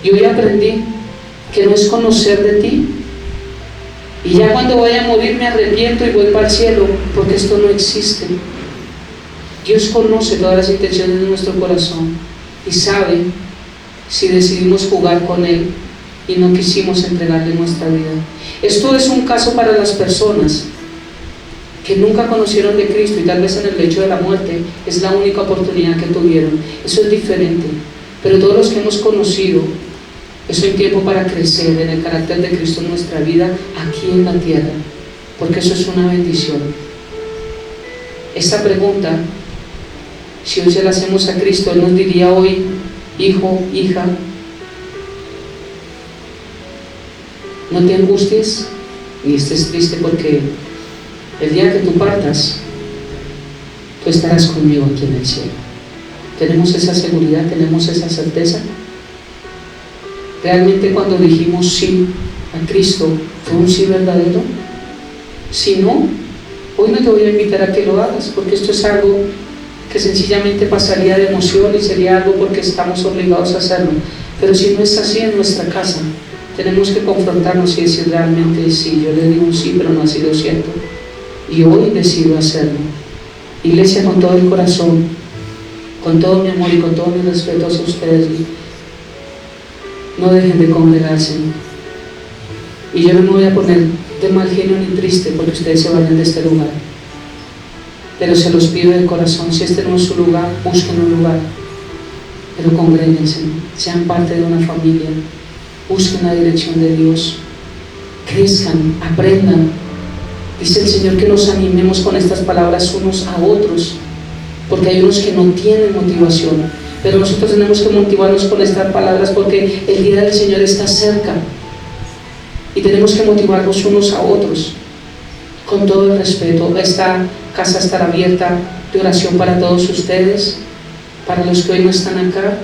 Speaker 1: Y hoy aprendí que no es conocer de ti, y ya cuando vaya a morir me arrepiento y voy para el cielo, porque esto no existe. Dios conoce todas las intenciones de nuestro corazón y sabe si decidimos jugar con Él y no quisimos entregarle nuestra vida. Esto es un caso para las personas que nunca conocieron de Cristo y tal vez en el lecho de la muerte es la única oportunidad que tuvieron. Eso es diferente. Pero todos los que hemos conocido, es un tiempo para crecer en el carácter de Cristo en nuestra vida aquí en la tierra, porque eso es una bendición. Esta pregunta, si hoy se la hacemos a Cristo, Él nos diría hoy: hijo, hija, no te angusties ni estés triste, porque el día que tú partas, tú estarás conmigo aquí en el cielo. ¿Tenemos esa seguridad? ¿Tenemos esa certeza? ¿Realmente cuando dijimos sí a Cristo fue un sí verdadero? Si no, hoy no te voy a invitar a que lo hagas, porque esto es algo que sencillamente pasaría de emoción y sería algo porque estamos obligados a hacerlo. Pero si no es así en nuestra casa, tenemos que confrontarnos y decir realmente: sí, yo le digo un sí, pero no ha sido cierto, y hoy decido hacerlo. Iglesia, con todo el corazón, con todo mi amor y con todo mi respeto hacia ustedes, no dejen de congregarse. Y yo no me voy a poner de mal genio ni triste porque ustedes se vayan de este lugar, pero se los pido de corazón: si este no es su lugar, busquen un lugar, pero congréguense, sean parte de una familia, busquen la dirección de Dios, crezcan, aprendan. Dice el Señor que nos animemos con estas palabras unos a otros, porque hay unos que no tienen motivación, pero nosotros tenemos que motivarnos con estas palabras, porque el día del Señor está cerca y tenemos que motivarnos unos a otros con todo el respeto. Esta casa estará abierta de oración para todos ustedes, para los que hoy no están acá.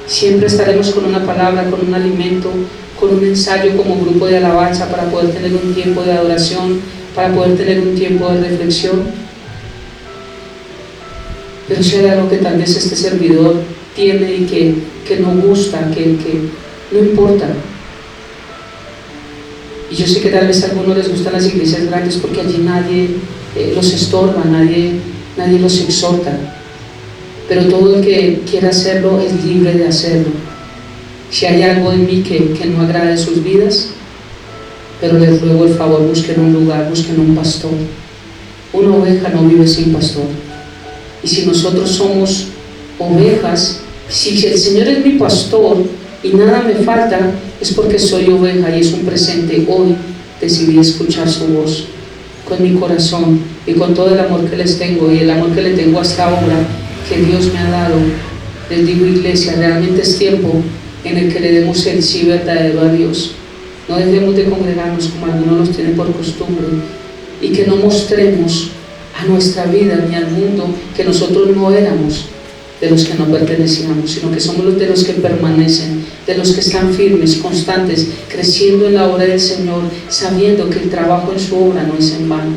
Speaker 1: Siempre estaremos con una palabra, con un alimento, con un ensayo como grupo de alabanza, para poder tener un tiempo de adoración, para poder tener un tiempo de reflexión. Pero si hay algo que tal vez este servidor tiene y que no gusta, que no importa. Y yo sé que tal vez a algunos les gustan las iglesias grandes porque allí nadie los estorba, nadie los exhorta. Pero todo el que quiera hacerlo es libre de hacerlo. Si hay algo en mí que no agrade sus vidas, pero les ruego el favor, busquen un lugar, busquen un pastor. Una oveja no vive sin pastor. Y si nosotros somos ovejas, si el Señor es mi pastor y nada me falta, es porque soy oveja y es un presente. Hoy decidí escuchar su voz con mi corazón y con todo el amor que les tengo y el amor que le tengo a esta obra que Dios me ha dado. Les digo, iglesia, realmente es tiempo en el que le demos el sí verdadero a Dios. No dejemos de congregarnos como algunos los tienen por costumbre, y que no mostremos a nuestra vida ni al mundo que nosotros no éramos de los que no pertenecíamos, sino que somos los de los que permanecen, de los que están firmes, constantes, creciendo en la obra del Señor, sabiendo que el trabajo en su obra no es en vano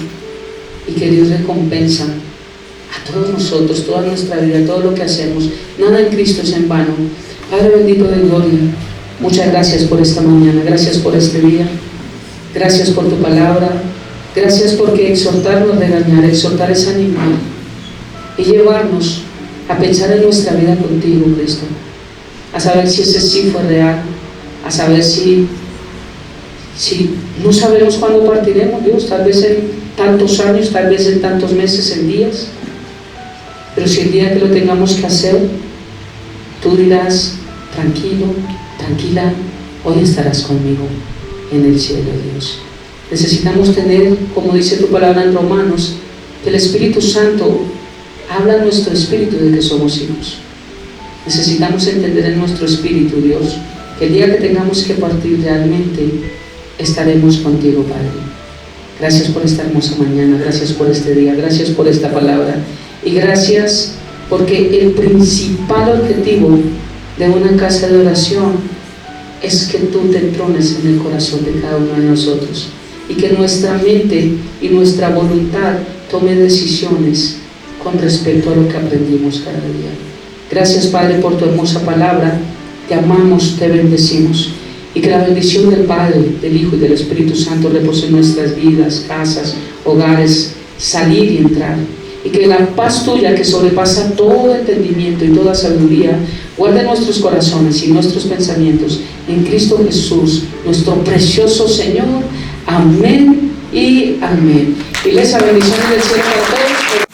Speaker 1: y que Dios recompensa a todos nosotros, toda nuestra vida, todo lo que hacemos. Nada en Cristo es en vano. Padre bendito de gloria, muchas gracias por esta mañana, gracias por este día, gracias por tu palabra, gracias porque exhortar no es regañar, exhortar es animar y llevarnos a pensar en nuestra vida contigo, Cristo. a saber si ese sí fue real, a saber si no sabemos cuándo partiremos, Dios, tal vez en tantos años, tal vez en tantos meses, en días, pero si el día que lo tengamos que hacer, tú dirás, tranquilo, tranquila, hoy estarás conmigo en el cielo, Dios. Necesitamos tener, como dice tu palabra en Romanos, que el Espíritu Santo habla en nuestro espíritu de que somos hijos. Necesitamos entender en nuestro espíritu, Dios, que el día que tengamos que partir realmente estaremos contigo, Padre. Gracias por esta hermosa mañana, gracias por este día, gracias por esta palabra y gracias porque el principal objetivo de una casa de oración es que tú te entrones en el corazón de cada uno de nosotros y que nuestra mente y nuestra voluntad tome decisiones con respecto a lo que aprendimos cada día. Gracias, Padre, por tu hermosa palabra. Te amamos, te bendecimos y que la bendición del Padre, del Hijo y del Espíritu Santo repose en nuestras vidas, casas, hogares, salir y entrar, y que la paz tuya, que sobrepasa todo entendimiento y toda sabiduría, guarde nuestros corazones y nuestros pensamientos en Cristo Jesús, nuestro precioso Señor. Amén y amén. Y les bendiciones del cielo para todos.